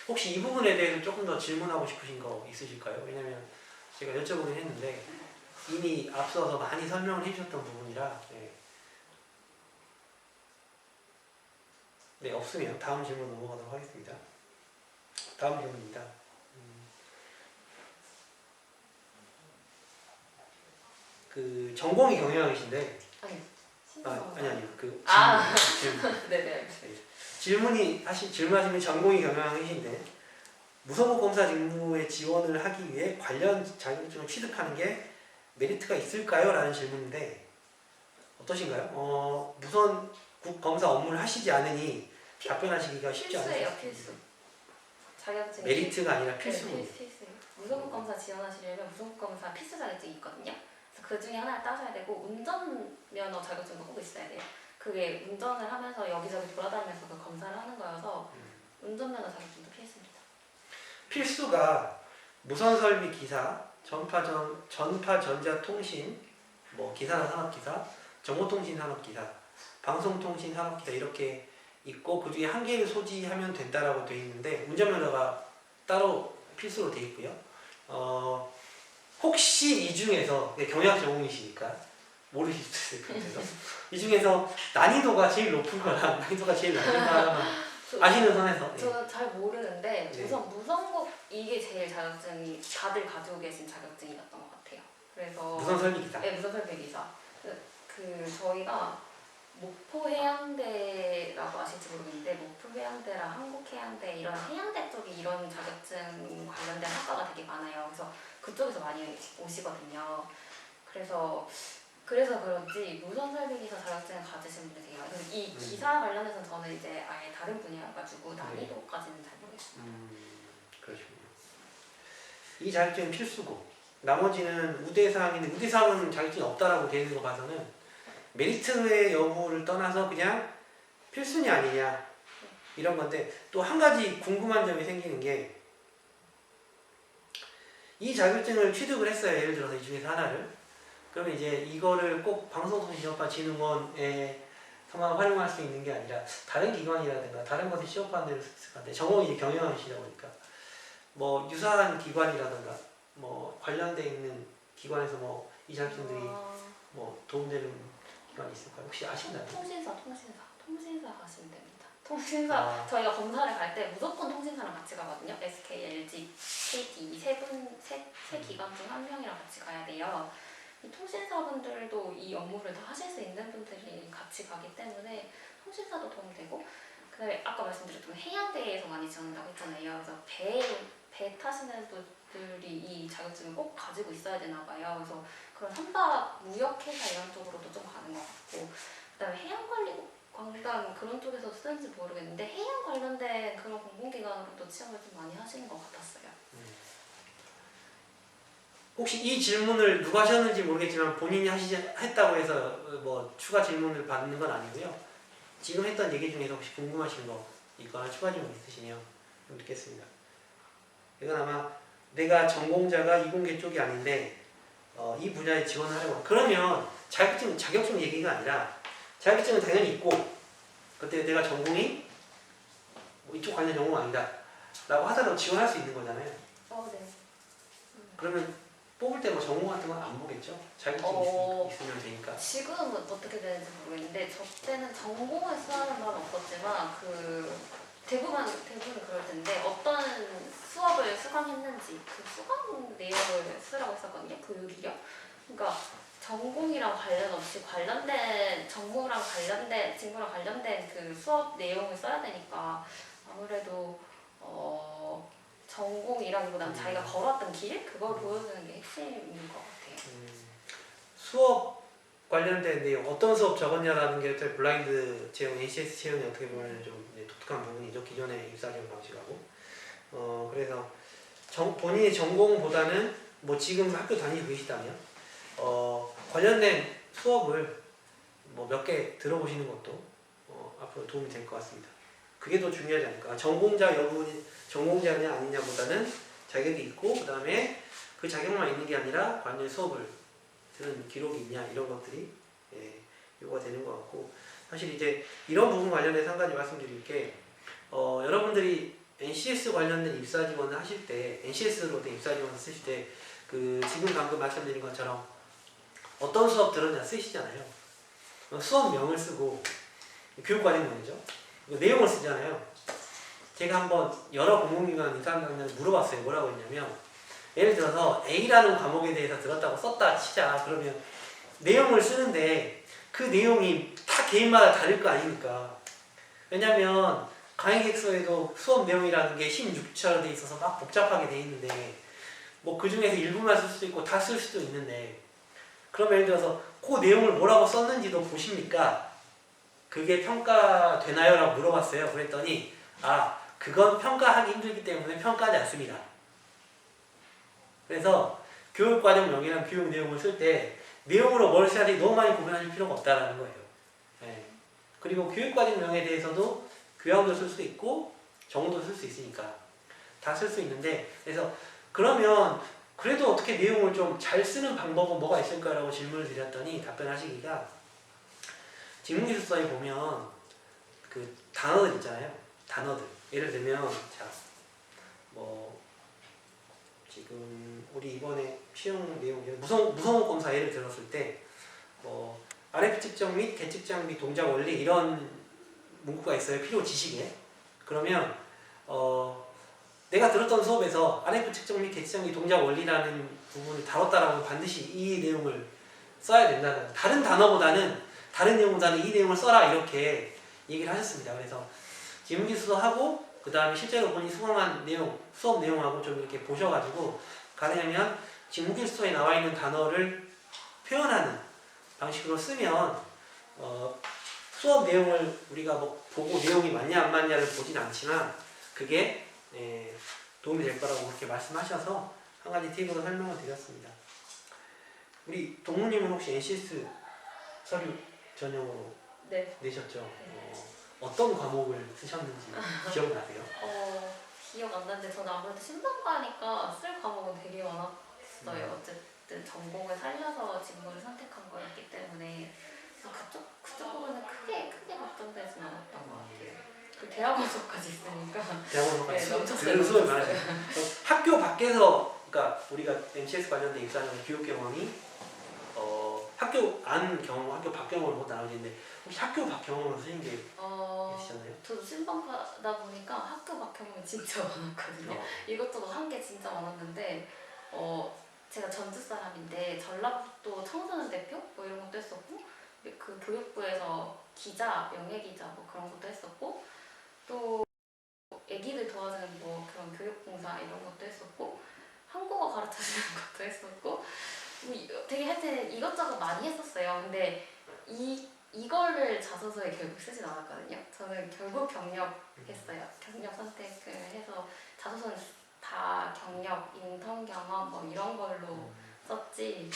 혹시 이 부분에 대해서 조금 더 질문하고 싶으신 거 있으실까요? 왜냐면 제가 여쭤보긴 했는데 이미 앞서서 많이 설명을 해주셨던 부분이라. 네, 없으면 다음 질문 넘어가도록 하겠습니다. 다음 질문입니다. 그 전공이 경영학이신데, 아니 그 질문. 네네, 알겠습니다. 질문하시면 전공이 경영학이신데 무소속 검사 직무에 지원을 하기 위해 관련 자격증을 취득하는 게 메리트가 있을까요? 라는 질문인데 어떠신가요? 무선국 검사 업무를 하시지 않으니 답변하시기가 쉽지 않으세요? 필수예요, 필수. 자격증 메리트가 아니라 필수군요. 네, 필수예요. 무소속 검사 지원하시려면 무소속 검사 필수 자격증이 있거든요. 그래서 그 중에 하나를 따셔야 되고, 운전면허 자격증도 꼭 있어야 돼요. 그게 운전을 하면서 여기저기 돌아다니면서 그 검사를 하는 거여서 운전면허 자격증도 필수입니다. 필수가 무선설비 기사, 전파전자통신, 뭐 기사나 산업기사, 정보통신 산업기사, 방송통신 산업기사 이렇게 있고, 그 중에 한 개를 소지하면 된다라고 되어 있는데 운전면허가 따로 필수로 되어 있고요. 혹시 이 중에서 경영학 전공이시니까 모르실 수 있을 것 같아서 이 중에서 난이도가 제일 높은 거랑 난이도가 제일 낮은 거랑 아시는 선에서. 저는 잘 모르는데 네. 우선 무선국 이게 제일 자격증이 다들 가지고 계신 자격증이었던 것 같아요. 그래서 무선설비 기사. 네, 무선설비 기사. 그 저희가 목포해양대라고 아실지 모르겠는데, 목포해양대랑 한국해양대 이런 해양대 쪽이 이런 자격증 관련된 학과가 되게 많아요. 그래서 그쪽에서 많이 오시거든요. 그래서 그런지 무선설비기사 자격증을 가지신 분들이 되게 많아요. 이 기사 관련해서는 저는 이제 아예 다른 분야여가지고 난이도까지는 잘 모르겠어요. 그러시군요. 이 자격증은 필수고 나머지는 우대사항인데, 우대사항은 자격증이 없다라고 되어 있는 거 봐서는 메리트의 여부를 떠나서 그냥 필수냐 아니냐 이런 건데, 또 한 가지 궁금한 점이 생기는 게, 이 자격증을 취득을 했어요. 예를 들어서 이 중에서 하나를. 그러면 이제 이거를 꼭 방송통신시험과진흥원에서만 활용할 수 있는 게 아니라 다른 기관이라든가 다른 것에 취업하는 데도 있을 것 같아요. 전공이 경영학이시다 보니까 뭐 유사한 기관이라든가 뭐 관련돼 있는 기관에서 뭐 이 자격증들이 뭐 도움되는 기관이 있을까요? 혹시 아시나요? 통신사 가시면 됩니다. 통신사 저희가 검사를 갈 때 무조건 통신사랑 같이 가거든요. SK, LG, KT 세 기관 중 한 명이랑 같이 가야 돼요. 이 통신사분들도 이 업무를 다 하실 수 있는 분들이 같이 가기 때문에 통신사도 도움되고, 그다음에 아까 말씀드렸던 해양대에서 많이 지원한다고 했잖아요. 그래서 배 타시는 분들이 이 자격증을 꼭 가지고 있어야 되나 봐요. 그래서 그런 선박 무역회사 이런 쪽으로도 좀 가는 것 같고, 그다음에 해양관광단 그런 쪽에서 쓰는지 모르겠는데 해양 관련된 그런 공공기관으로도 취업을 좀 많이 하시는 것 같았어요. 혹시 이 질문을 누가 하셨는지 모르겠지만 본인이 했다고 해서 뭐 추가 질문을 받는 건 아니고요. 지금 했던 얘기 중에서 혹시 궁금하신 거 있거나 추가 질문 있으시면 좀 듣겠습니다. 이건 아마 내가 전공자가 이공계 쪽이 아닌데 이 분야에 지원을 하려고, 그러면 자격증 얘기가 아니라 자격증은 당연히 있고 그때 내가 전공이 뭐 이쪽 관련 전공 아니다 라고 하더라도 지원할 수 있는 거잖아요. 네. 그러면 뽑을 때 뭐 전공 같은 건 안 보겠죠? 자격증 있으면 되니까. 지금은 어떻게 되는지 모르겠는데 저 때는 전공을 수하는 건 없었지만 대부분 그럴 텐데 어떤 수업을 수강했는지 그 수강 내용을 쓰라고 했었거든요. 교육이요. 그러니까 전공이랑 관련 없이 전공이랑 관련된 친구랑 관련된 그 수업 내용을 써야 되니까 아무래도 전공이라기보다는 자기가 걸었던 길 그걸 보여주는 게 핵심인 것 같아요. 수업 관련된 내용, 어떤 수업 적었냐라는 게 블라인드 채용, NCS 채용이 어떻게 보면 좀 독특한 부분이죠. 기존의 입사지원 방식하고. 그래서 본인의 전공보다는 뭐 지금 학교 다니고 계시다면 관련된 수업을 뭐 몇 개 들어보시는 것도 앞으로 도움이 될 것 같습니다. 그게 더 중요하지 않을까. 전공자 여부니 전공자냐 아니냐보다는 자격이 있고 그 다음에 그 자격만 있는 게 아니라 관련 수업을 들은 기록이 있냐 이런 것들이 요구가 되는 것 같고, 사실 이제 이런 부분 관련해서 한 가지 말씀드릴 게 여러분들이 NCS 관련된 입사 지원을 하실 때 NCS로 된 입사 지원을 쓰실 때 그 지금 방금 말씀드린 것처럼 어떤 수업 들었냐 쓰시잖아요. 수업명을 쓰고 교육과정명이죠. 내용을 쓰잖아요. 제가 한번 여러 공공기관 인사강단을 물어봤어요. 뭐라고 했냐면 예를 들어서 A라는 과목에 대해서 들었다고 썼다 치자. 그러면 내용을 쓰는데 그 내용이 다 개인마다 다를 거 아닙니까? 왜냐면 강의객서에도 수업 내용이라는 게 16차로 돼 있어서 막 복잡하게 돼 있는데 뭐 그 중에서 일부만 쓸 수도 있고 다 쓸 수도 있는데, 그러면 예를 들어서 그 내용을 뭐라고 썼는지도 보십니까? 그게 평가되나요? 라고 물어봤어요. 그랬더니 그건 평가하기 힘들기 때문에 평가하지 않습니다. 그래서 교육과정명이랑 교육 내용을 쓸 때 내용으로 뭘 써야 되는지 너무 많이 고민하실 필요가 없다라는 거예요. 그리고 교육과정명에 대해서도 교양도 쓸 수 있고 정보도 쓸 수 있으니까 다 쓸 수 있는데, 그래서 그러면 그래도 어떻게 내용을 좀 잘 쓰는 방법은 뭐가 있을까라고 질문을 드렸더니 답변하시기가, 직무기술서에 보면 그 단어들 있잖아요. 단어들. 예를 들면 뭐 지금 우리 이번에 채용 내용 무성호 검사 예를 들었을 때 뭐 RF 측정 및 계측정 및 동작 원리 이런 문구가 있어요. 필요 지식에. 그러면 내가 들었던 수업에서 RF 측정 및 계측정 및 동작 원리라는 부분을 다뤘다라고 반드시 이 내용을 써야 된다는, 다른 단어보다는 다른 내용보다는 이 내용을 써라 이렇게 얘기를 하셨습니다. 그래서 지문기수도 하고 그 다음에 실제로 본인이 수강한 내용, 수업 내용하고 좀 이렇게 보셔가지고 가능하면 지문기수에 나와 있는 단어를 표현하는 방식으로 쓰면 수업 내용을 우리가 뭐 보고 내용이 맞냐 안 맞냐를 보진 않지만 그게 도움이 될 거라고 그렇게 말씀하셔서 한 가지 팁으로 설명을 드렸습니다. 우리 동무님은 혹시 NCS 서류 전형으로 내셨죠? 어떤 과목을 쓰셨는지 기억나세요? 기억 안 나는데 저는 아무래도 신방과니까 쓸 과목은 되게 많았어요. 어쨌든 전공을 살려서 직무를 선택한 거였기 때문에 그쪽 부분은 크게 걱정되지는 않았던 것 같아요. 그 대학원 수업까지 있으니까. 대학원 수업까지 넘쳤어요. 수업이 많아요. 학교 밖에서, 그러니까 우리가 NCS 관련된 입사하는 교육 경험이 학교 안 경험, 학교 밖 경험으로 나눠지는데 혹시 학교 밖 경험으로 쓰신 게 있으셨나요? 저도 신방가다 보니까 학교 밖 경험이 진짜 많았거든요. 이것저것 한 게 진짜 많았는데 제가 전주 사람인데 전라북도 청소년 대표 뭐 이런 것도 했었고 그 교육부에서 기자, 영예 기자 뭐 그런 것도 했었고 또 애기들 도와주는 뭐 그런 교육봉사 이런 것도 했었고 한국어 가르쳐주는 것도 했었고 뭐 되게 하여튼 이것저것 많이 했었어요. 근데 이거를 자소서에 결국 쓰진 않았거든요. 저는 결국 경력했어요. 경력 선택을 해서 자소서는 다 경력, 인턴 경험 뭐 이런 걸로 썼지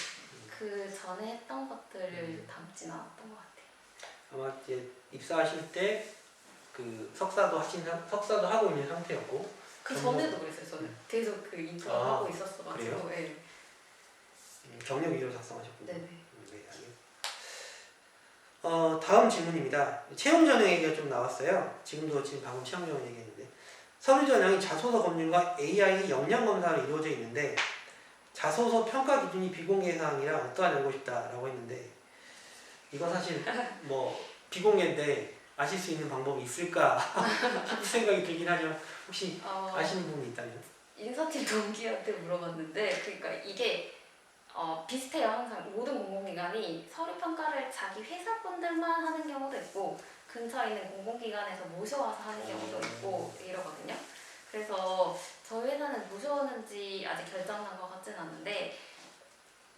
그 전에 했던 것들을 담진 않았던 것 같아요. 아마 이제 입사하실 때 그 석사도 하고 있는 상태였고 그 경력- 전에도 그랬어요. 저는 계속 그 인턴 아, 하고 있었어가지고. 그래요? 네. 경력 위로 작성하셨군요. 네네. 네, 알겠습니다. 다음 질문입니다. 채용 전형 얘기가 좀 나왔어요. 지금 방금 채용 전형 얘기했는데 서류 전형이 자소서 검증과 AI 역량 검사로 이루어져 있는데 자소서 평가 기준이 비공개 사항이라 어떠한 알고 싶다라고 했는데 이거 사실 뭐 비공개인데 아실 수 있는 방법이 있을까 싶은 생각이 들긴 하지만 혹시 아시는 부분이 있다면? 인사팀 동기한테 물어봤는데 그러니까 이게 비슷해요. 항상 모든 공공기관이 서류 평가를 자기 회사 분들만 하는 경우도 있고 근처에 있는 공공기관에서 모셔와서 하는 경우도 있고 이러거든요. 그래서 저희 회사는 모셔오는지 아직 결정난 것 같지는 않는데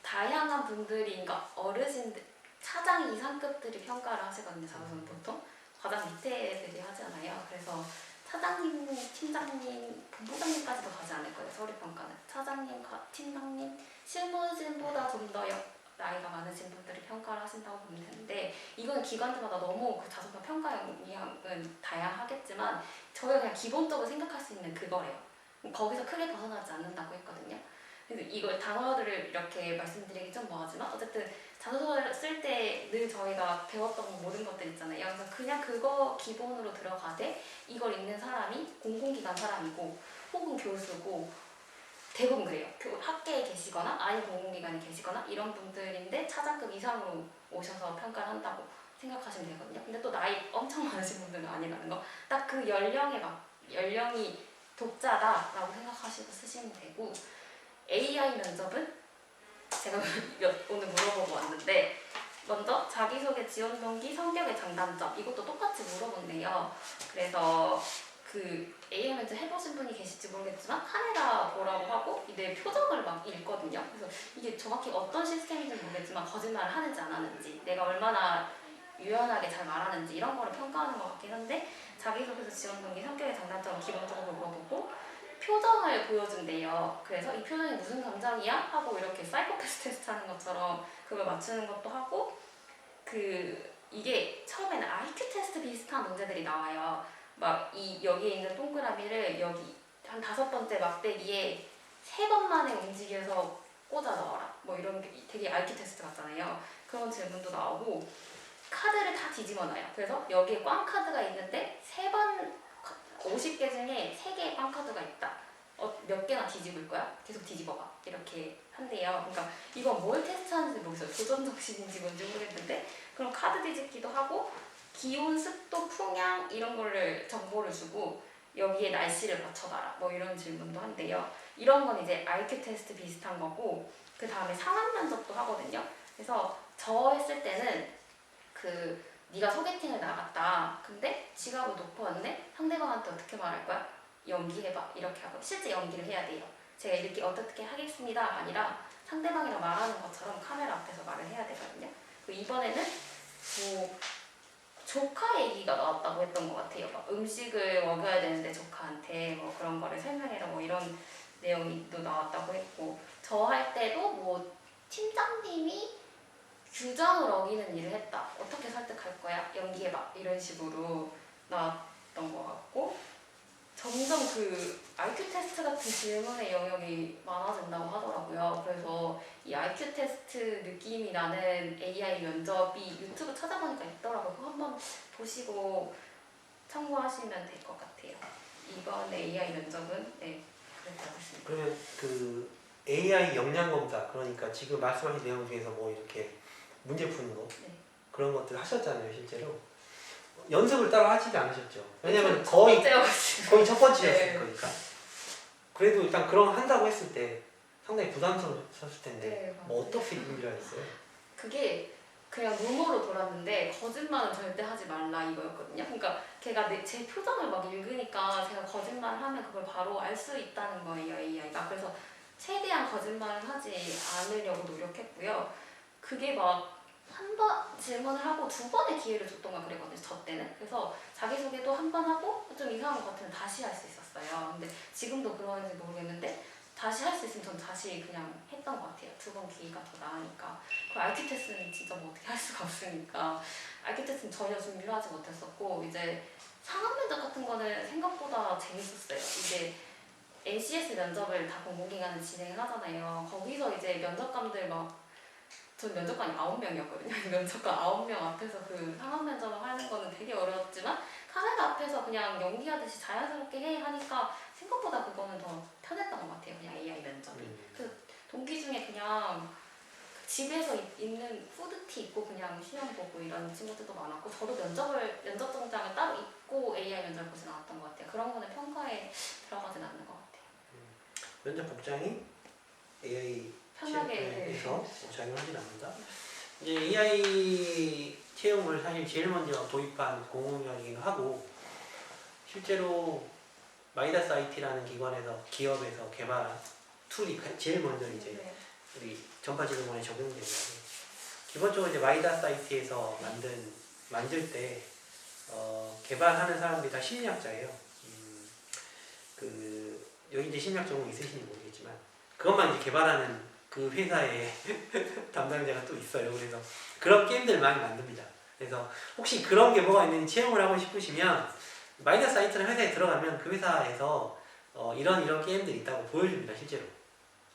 다양한 분들이 그러니까 어르신들 차장 이상급들이 평가를 하시거든요. 자소서는 보통 가장 밑에 애들이 하지 않아요. 그래서 차장님, 팀장님, 본부장님까지도 가지 않을 거예요. 서류 평가는 차장님, 팀장님, 실무진보다 좀 더 나이가 많으신 분들이 평가를 하신다고 보면 되는데 이건 기관들마다 너무 그 자소서 평가 영역은 다양하겠지만 저희가 그냥 기본적으로 생각할 수 있는 그거래요. 거기서 크게 벗어나지 않는다고 했거든요. 그래서 이걸 단어들을 이렇게 말씀드리기 좀 뭐하지만 어쨌든 자소서를 쓸 때 늘 저희가 배웠던 모든 것들 있잖아요. 그래서 그냥 그거 기본으로 들어가되 이걸 읽는 사람이 공공기관 사람이고 혹은 교수고 대부분 그래요. 학계에 계시거나 아니면 공공기관에 계시거나 이런 분들인데 차장급 이상으로 오셔서 평가를 한다고 생각하시면 되거든요. 근데 또 나이 엄청 많으신 분들은 아니라는 거. 딱 그 연령이 독자다라고 생각하시고 쓰시면 되고 AI 면접은 제가 오늘 물어보고 왔는데 먼저 자기소개 지원 동기 성격의 장단점 이것도 똑같이 물어본대요. 그래서 그 AI 면접 해보신 분이 계실지 모르겠지만 카메라 보라고 하고 내 표정을 막 읽거든요. 그래서 이게 정확히 어떤 시스템인지 모르겠지만 거짓말을 하는지 안 하는지 내가 얼마나 유연하게 잘 말하는지 이런 거를 평가하는 것 같긴 한데 자기소개서 지원 동기 성격의 장단점을 기본적으로 물어보고 표정을 보여준대요. 그래서 이 표정이 무슨 감정이야? 하고 이렇게 사이코패스 테스트 하는 것처럼 그걸 맞추는 것도 하고 이게 처음에는 IQ 테스트 비슷한 문제들이 나와요. 막 여기에 있는 동그라미를 여기 한 5번째 막대기에 3번 만에 움직여서 꽂아 넣어라. 뭐 이런 게 되게 IQ 테스트 같잖아요. 그런 질문도 나오고 카드를 다 뒤집어 놔요. 그래서 여기에 꽝 카드가 있는데 50개 중에 3개의 꽝 카드가 있다. 몇 개나 뒤집을 거야? 계속 뒤집어봐. 이렇게 한대요. 그러니까 이건 뭘 테스트하는지 모르겠어요. 도전적신인지 뭔지 모르겠는데 그럼 카드 뒤집기도 하고 기온, 습도, 풍향 이런 거를 정보를 주고 여기에 날씨를 맞춰봐라. 뭐 이런 질문도 한대요. 이런 건 이제 IQ 테스트 비슷한 거고 그 다음에 상황 면접도 하거든요. 그래서 저 했을 때는 네가 소개팅을 나갔다. 근데 지갑을 놓고 왔네? 상대방한테 어떻게 말할 거야? 연기해봐. 이렇게 하고 실제 연기를 해야 돼요. 제가 이렇게 어떻게 하겠습니다가 아니라 상대방이랑 말하는 것처럼 카메라 앞에서 말을 해야 되거든요. 이번에는 뭐 조카 얘기가 나왔다고 했던 것 같아요. 막 음식을 먹여야 되는데 조카한테 뭐 그런 거를 설명해라 뭐 이런 내용이 또 나왔다고 했고 저 할 때도 뭐 팀장님이 규정을 어기는 일을 했다. 어떻게 설득할 거야? 연기해봐. 이런 식으로 나왔던 것 같고 점점 IQ 테스트 같은 질문의 영역이 많아진다고 하더라고요. 그래서 이 IQ 테스트 느낌이 나는 AI 면접이 유튜브 찾아보니까 있더라고요. 그거 한번 보시고 참고하시면 될 것 같아요. 이번 AI 면접은 그랬다고 했습니다. 그러면 AI 역량 검사 그러니까 지금 말씀하신 내용 중에서 뭐 이렇게 문제 푸는 거 네. 그런 것들 하셨잖아요 실제로. 연습을 따로 하시지 않으셨죠? 왜냐면 첫 거의 번째여가지고. 첫 번째였을 네. 거니까. 그래도 일단 그런 거 한다고 했을 때 상당히 부담스러웠을 텐데 네, 뭐 맞아요. 어떻게 준비하셨어요? 그게 그냥 루머로 돌았는데 거짓말은 절대 하지 말라 이거였거든요. 그러니까 걔가 제 표정을 막 읽으니까 제가 거짓말을 하면 그걸 바로 알 수 있다는 거예요, AI가. 그래서 최대한 거짓말을 하지 않으려고 노력했고요. 그게 막 한 번 질문을 하고 두 번의 기회를 줬던가 그랬거든요, 저 때는. 그래서 자기소개도 한 번 하고 좀 이상한 것 같으면 다시 할 수 있었어요. 근데 지금도 그러는지 모르겠는데 다시 할 수 있으면 전 다시 그냥 했던 것 같아요. 두 번 기회가 더 나으니까. 그 IQ 테스트는 진짜 뭐 어떻게 할 수가 없으니까 IQ 테스트는 전혀 준비를 하지 못했었고, 이제 상업 면접 같은 거는 생각보다 재밌었어요. 이제 NCS 면접을 다 공공기관에 진행을 하잖아요. 거기서 이제 면접관들 전 면접관이 9명이었거든요. 면접관 9명 앞에서 그 상업 면접을 하는 거는 되게 어려웠지만 카메라 앞에서 그냥 연기하듯이 자연스럽게 하니까 생각보다 그거는 더 편했던 것 같아요. 그냥 AI 면접이. 동기 중에 그냥 집에서 입는 후드티 입고 그냥 시험 보고 이런 친구들도 많았고, 저도 면접 정장을 따로 입고 AI 면접을 보진 않았던 것 같아요. 그런 거는 평가에 들어가진 않는 것 같아요. 면접 복장이 AI 편하게 해서 작용하진 않는다. 이제 AI 채용을 사실 제일 먼저 도입한 공공기관이기도 하고, 실제로 마이다스 IT라는 기업에서 개발한 툴이 제일 먼저 이제 네. 우리 전파지능원에 적용되는 거예요. 기본적으로 이제 마이다스 IT에서 만들 때 개발하는 사람들이 다 심리학자예요. 여기 이제 심리학 전공 있으신지 모르겠지만 그것만 이제 개발하는 그 회사의 담당자가 또 있어요. 그래서 그런 게임들 많이 만듭니다. 그래서 혹시 그런 게 뭐가 있는지 채용을 하고 싶으시면 마이다스 IT라는 회사에 들어가면 그 회사에서 이런 게임들이 있다고 보여줍니다. 실제로.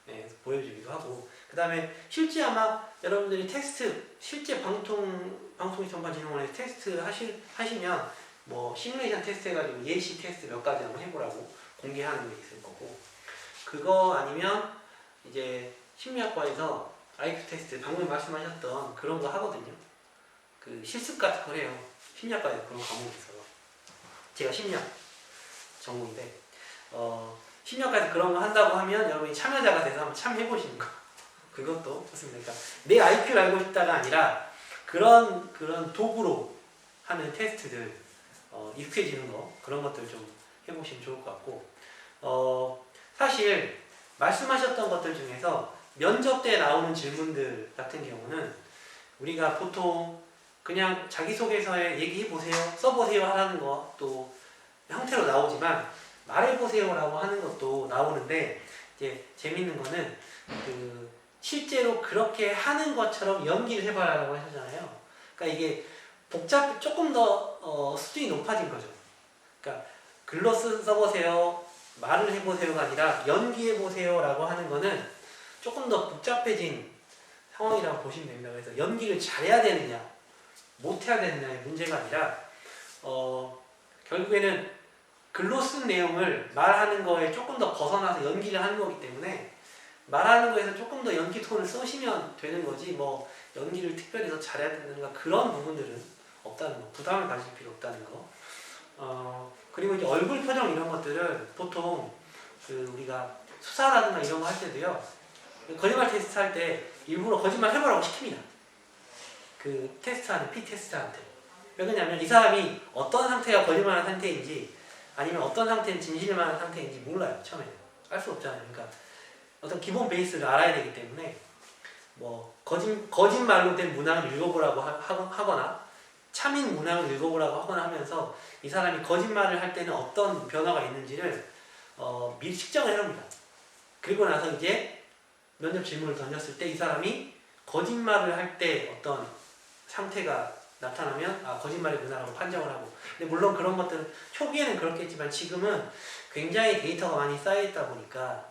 네, 보여주기도 하고, 그 다음에 실제 아마 여러분들이 실제 방송통신진흥원에서 테스트 하시면 뭐 시뮬레이션 테스트 해가지고 예시 테스트 몇 가지 한번 해보라고 공개하는 게 있을 거고, 그거 아니면 이제 심리학과에서 IQ 테스트 방금 말씀하셨던 그런 거 하거든요. 그 실습 같은 거 해요. 심리학과에서 그런 과목이 있어서. 제가 심리학 전공인데 심리학과에서 그런 거 한다고 하면 여러분이 참여자가 돼서 한번 참여해보시는 거, 그것도 좋습니다. 그러니까 내 IQ를 알고 싶다가 아니라 그런 도구로 하는 테스트들, 익숙해지는 거, 그런 것들 좀 해보시면 좋을 것 같고, 사실 말씀하셨던 것들 중에서 면접 때 나오는 질문들 같은 경우는 우리가 보통 그냥 자기소개서에 얘기해보세요, 써보세요 하라는 것도 형태로 나오지만 말해보세요라고 하는 것도 나오는데, 이제 재밌는 거는 실제로 그렇게 하는 것처럼 연기를 해봐라라고 하셨잖아요. 그러니까 이게 조금 더 수준이 높아진 거죠. 그러니까 글로 써보세요, 말을 해보세요가 아니라 연기해보세요라고 하는 거는 조금 더 복잡해진 상황이라고 보시면 됩니다. 그래서 연기를 잘해야 되느냐, 못해야 되느냐의 문제가 아니라 결국에는 글로 쓴 내용을 말하는 거에 조금 더 벗어나서 연기를 하는 거기 때문에 말하는 거에서 조금 더 연기 톤을 쓰시면 되는 거지, 뭐 연기를 특별히 더 잘해야 된다든가 그런 부분들은 없다는 거, 부담을 가질 필요 없다는 거. 그리고 이제 얼굴 표정 이런 것들은 보통 우리가 수사라든가 이런 거 할 때도요, 거짓말 테스트 할 때 일부러 거짓말 해보라고 시킵니다. 그 테스트하는 P테스트한테. 왜 그러냐면 이 사람이 어떤 상태가 거짓말하는 상태인지 아니면 어떤 상태는 진실만한 상태인지 몰라요. 처음에는 알 수 없잖아요. 그러니까 어떤 기본 베이스를 알아야 되기 때문에 뭐 거짓말로 된 문항을 읽어보라고 하거나 참인 문항을 읽어보라고 하거나 하면서 이 사람이 거짓말을 할 때는 어떤 변화가 있는지를 미리 측정을 해놓습니다. 그리고 나서 이제 면접 질문을 던졌을 때 이 사람이 거짓말을 할 때 어떤 상태가 나타나면 거짓말의 문화라고 판정을 하고, 근데 물론 그런 것들은 초기에는 그렇겠지만 지금은 굉장히 데이터가 많이 쌓여있다 보니까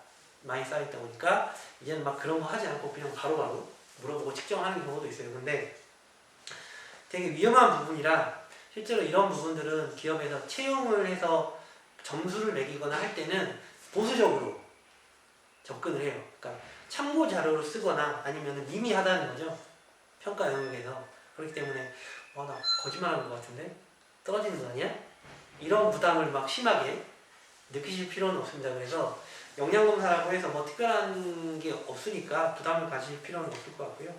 이제는 막 그런 거 하지 않고 그냥 바로바로 물어보고 측정하는 경우도 있어요. 근데 되게 위험한 부분이라 실제로 이런 부분들은 기업에서 채용을 해서 점수를 매기거나 할 때는 보수적으로 접근을 해요. 그러니까 참고 자료로 쓰거나 아니면 미미하다는 거죠. 평가 영역에서. 그렇기 때문에 나 거짓말하는 것 같은데 떨어지는 거 아니야? 이런 부담을 막 심하게 느끼실 필요는 없습니다. 그래서 영양검사라고 해서 뭐 특별한 게 없으니까 부담을 가질 필요는 없을 것 같고요.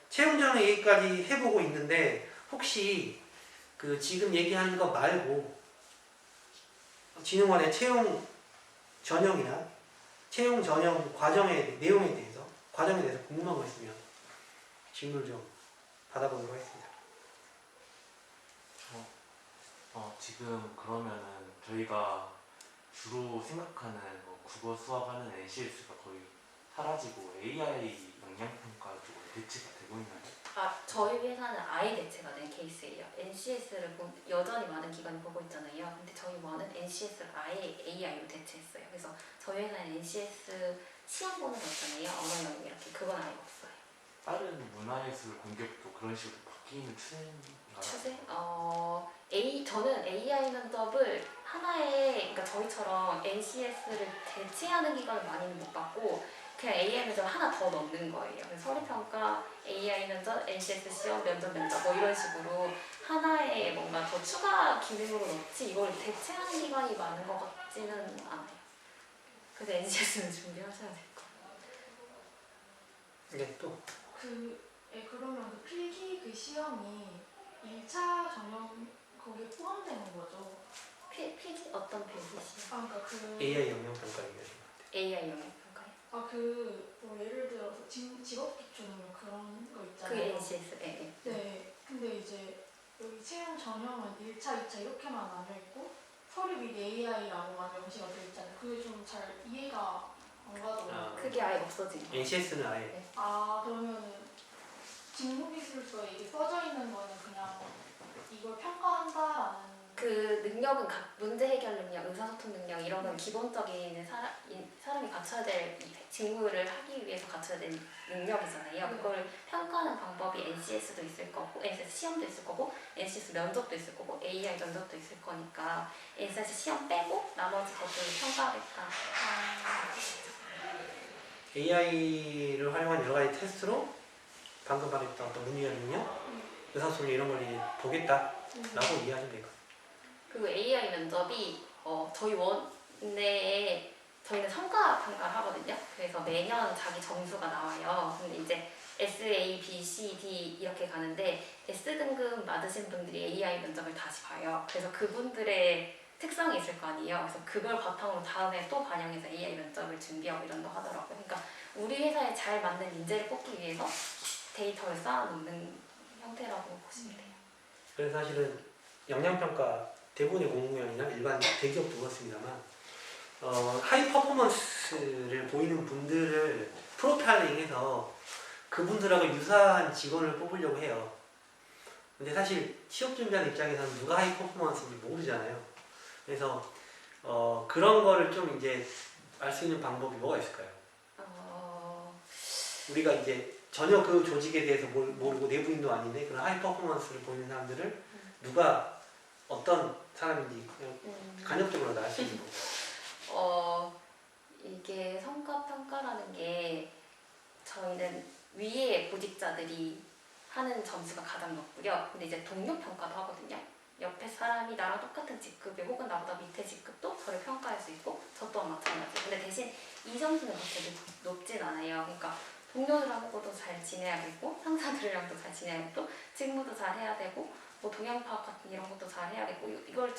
채용 전형 얘기까지 해보고 있는데 혹시 그 지금 얘기하는 거 말고 진흥원의 채용 전형이나 채용 전형 과정의 내용에 대해서 과정에 대해서 궁금한 거 있으면 질문을 좀 받아보도록 하겠습니다. 지금 그러면은 저희가 주로 생각하는 뭐 국어 수학하는 NCS가 거의 사라지고 AI 영양평가 쪽으로 대체가 되고 있나요? 저희 회사는 아예 대체가 된 케이스예요. NCS를 여전히 많은 기관이 보고 있잖아요. 근데 저희 원은 NCS를 아예 AI로 대체했어요. 그래서 저희 회사는 NCS 시험 보는 거 있잖아요. 언어 영역 이렇게 그건 아예 없어요. 다른 문화예술 공격도 그런 식으로 바뀌는 추세인가요? 추세? 저는 AI 면접을 하나의, 그러니까 저희처럼 NCS를 대체하는 기관을 많이는 못 봤고, 그냥 AI 면접 하나 더 넣는 거예요. 그래서 서류평가, AI 면접, NCS 시험, 면접 뭐 이런 식으로 하나의 뭔가 더 추가 기능으로 넣지, 이걸 대체하는 기관이 많은 것 같지는 않아요. 그래서 NCS는 준비하셔야 될 거예요. 네, 또 그러면 그 필기 그 시험이 1차 전형 거기에 포함되는 거죠? 필기 어떤 필기시요? 그러니까 그 AI 영양평가 얘기하시는 것 같아요. AI 영역평가요? 뭐 예를 들어서 직업 기초 능력 그런 거 그게 있잖아요. NCS. 예. 네. 근데 이제 여기 채용 전형은 1차, 2차 이렇게만 나뉘어 있고 서류 및 AI라고만 명시가 되어 있잖아요. 그게 좀 잘 이해가 안 가더라고요. 그게 아예 없어진 거예요. NCS는 아예 그러면은 직무기술서에 이게 써져 있는 거는 그냥 이걸 평가한다라는 그 능력은 각 문제 해결 능력, 의사소통 능력 이런 건 기본적인 사람이 갖춰야 될 직무를 하기 위해서 갖춰야 될 능력이잖아요. 그걸 평가하는 방법이 NCS도 있을 거고, NCS 시험도 있을 거고, NCS 면접도 있을 거고, AI 면접도 있을 거니까 NCS 시험 빼고 나머지 것들을 평가하겠다. AI를 활용한 여러 가지 테스트로 방금 말했던 어떤 문의의 능력, 의사소통 이런 걸 이제 보겠다라고 이해하시면 될 것 같아요. 그리고 AI 면접이 저희 원내에 저희는 성과 평가를 하거든요. 그래서 매년 자기 점수가 나와요. 근데 이제 SA, B, C, D 이렇게 가는데 S등급 받으신 분들이 AI 면접을 다시 봐요. 그래서 그분들의 특성이 있을 거 아니에요. 그래서 그걸 바탕으로 다음에 또 반영해서 AI 면접을 준비하고 이런다 하더라고요. 그러니까 우리 회사에 잘 맞는 인재를 뽑기 위해서 데이터를 쌓아놓는 형태라고 보시면 돼요. 그래서 사실은 영양평가 대부분의 공무원이나 일반 대기업도 그렇습니다만 하이 퍼포먼스를 보이는 분들을 프로파일링해서 그분들하고 유사한 직원을 뽑으려고 해요. 근데 사실 취업 준비하는 입장에서는 누가 하이 퍼포먼스인지 모르잖아요. 그래서 그런 거를 좀 이제 알 수 있는 방법이 뭐가 있을까요? 우리가 이제 전혀 그 조직에 대해서 모르고 내부인도 아닌데 그런 하이 퍼포먼스를 보이는 사람들을 누가 어떤 사람인지 그냥 간접적으로 알 수 있는 거죠. 이게 성과평가라는 게 저희는 위에 보직자들이 하는 점수가 가장 높고요. 근데 이제 동료평가도 하거든요. 옆에 사람이 나랑 똑같은 직급이 혹은 나보다 밑에 직급도 저를 평가할 수 있고 저 또한 마찬가지. 근데 대신 이 점수는 그렇게 높진 않아요. 그러니까 동료들하고도 잘 지내야겠고 상사들이랑도 잘 지내야겠고 직무도 잘 해야 되고 뭐 동향 파악 같은 이런 것도 잘 해야겠고 이걸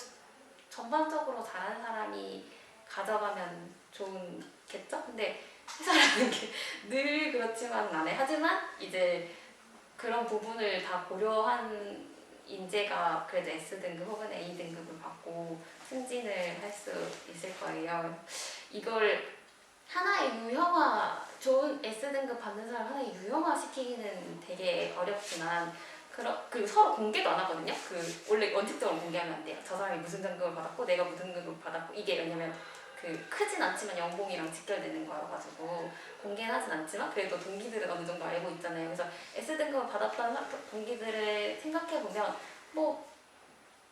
전반적으로 잘하는 사람이 가져가면 좋겠죠? 근데 회사라는 게 늘 그렇지만은 않아요. 하지만 이제 그런 부분을 다 고려한 인재가 그래도 S등급 혹은 A등급을 받고 승진을 할 수 있을 거예요. 이걸 하나의 좋은 S등급 받는 사람 하나의 유형화시키기는 되게 어렵지만 그리고 서로 공개도 안 하거든요. 원래 원칙적으로 공개하면 안 돼요. 저 사람이 무슨 등급을 받았고 내가 무슨 등급을 받았고 이게 왜냐면 크진 않지만 연봉이랑 직결되는 거여가지고 공개는 하진 않지만 그래도 동기들은 어느 정도 알고 있잖아요. 그래서 S등급을 받았던 동기들을 생각해보면 뭐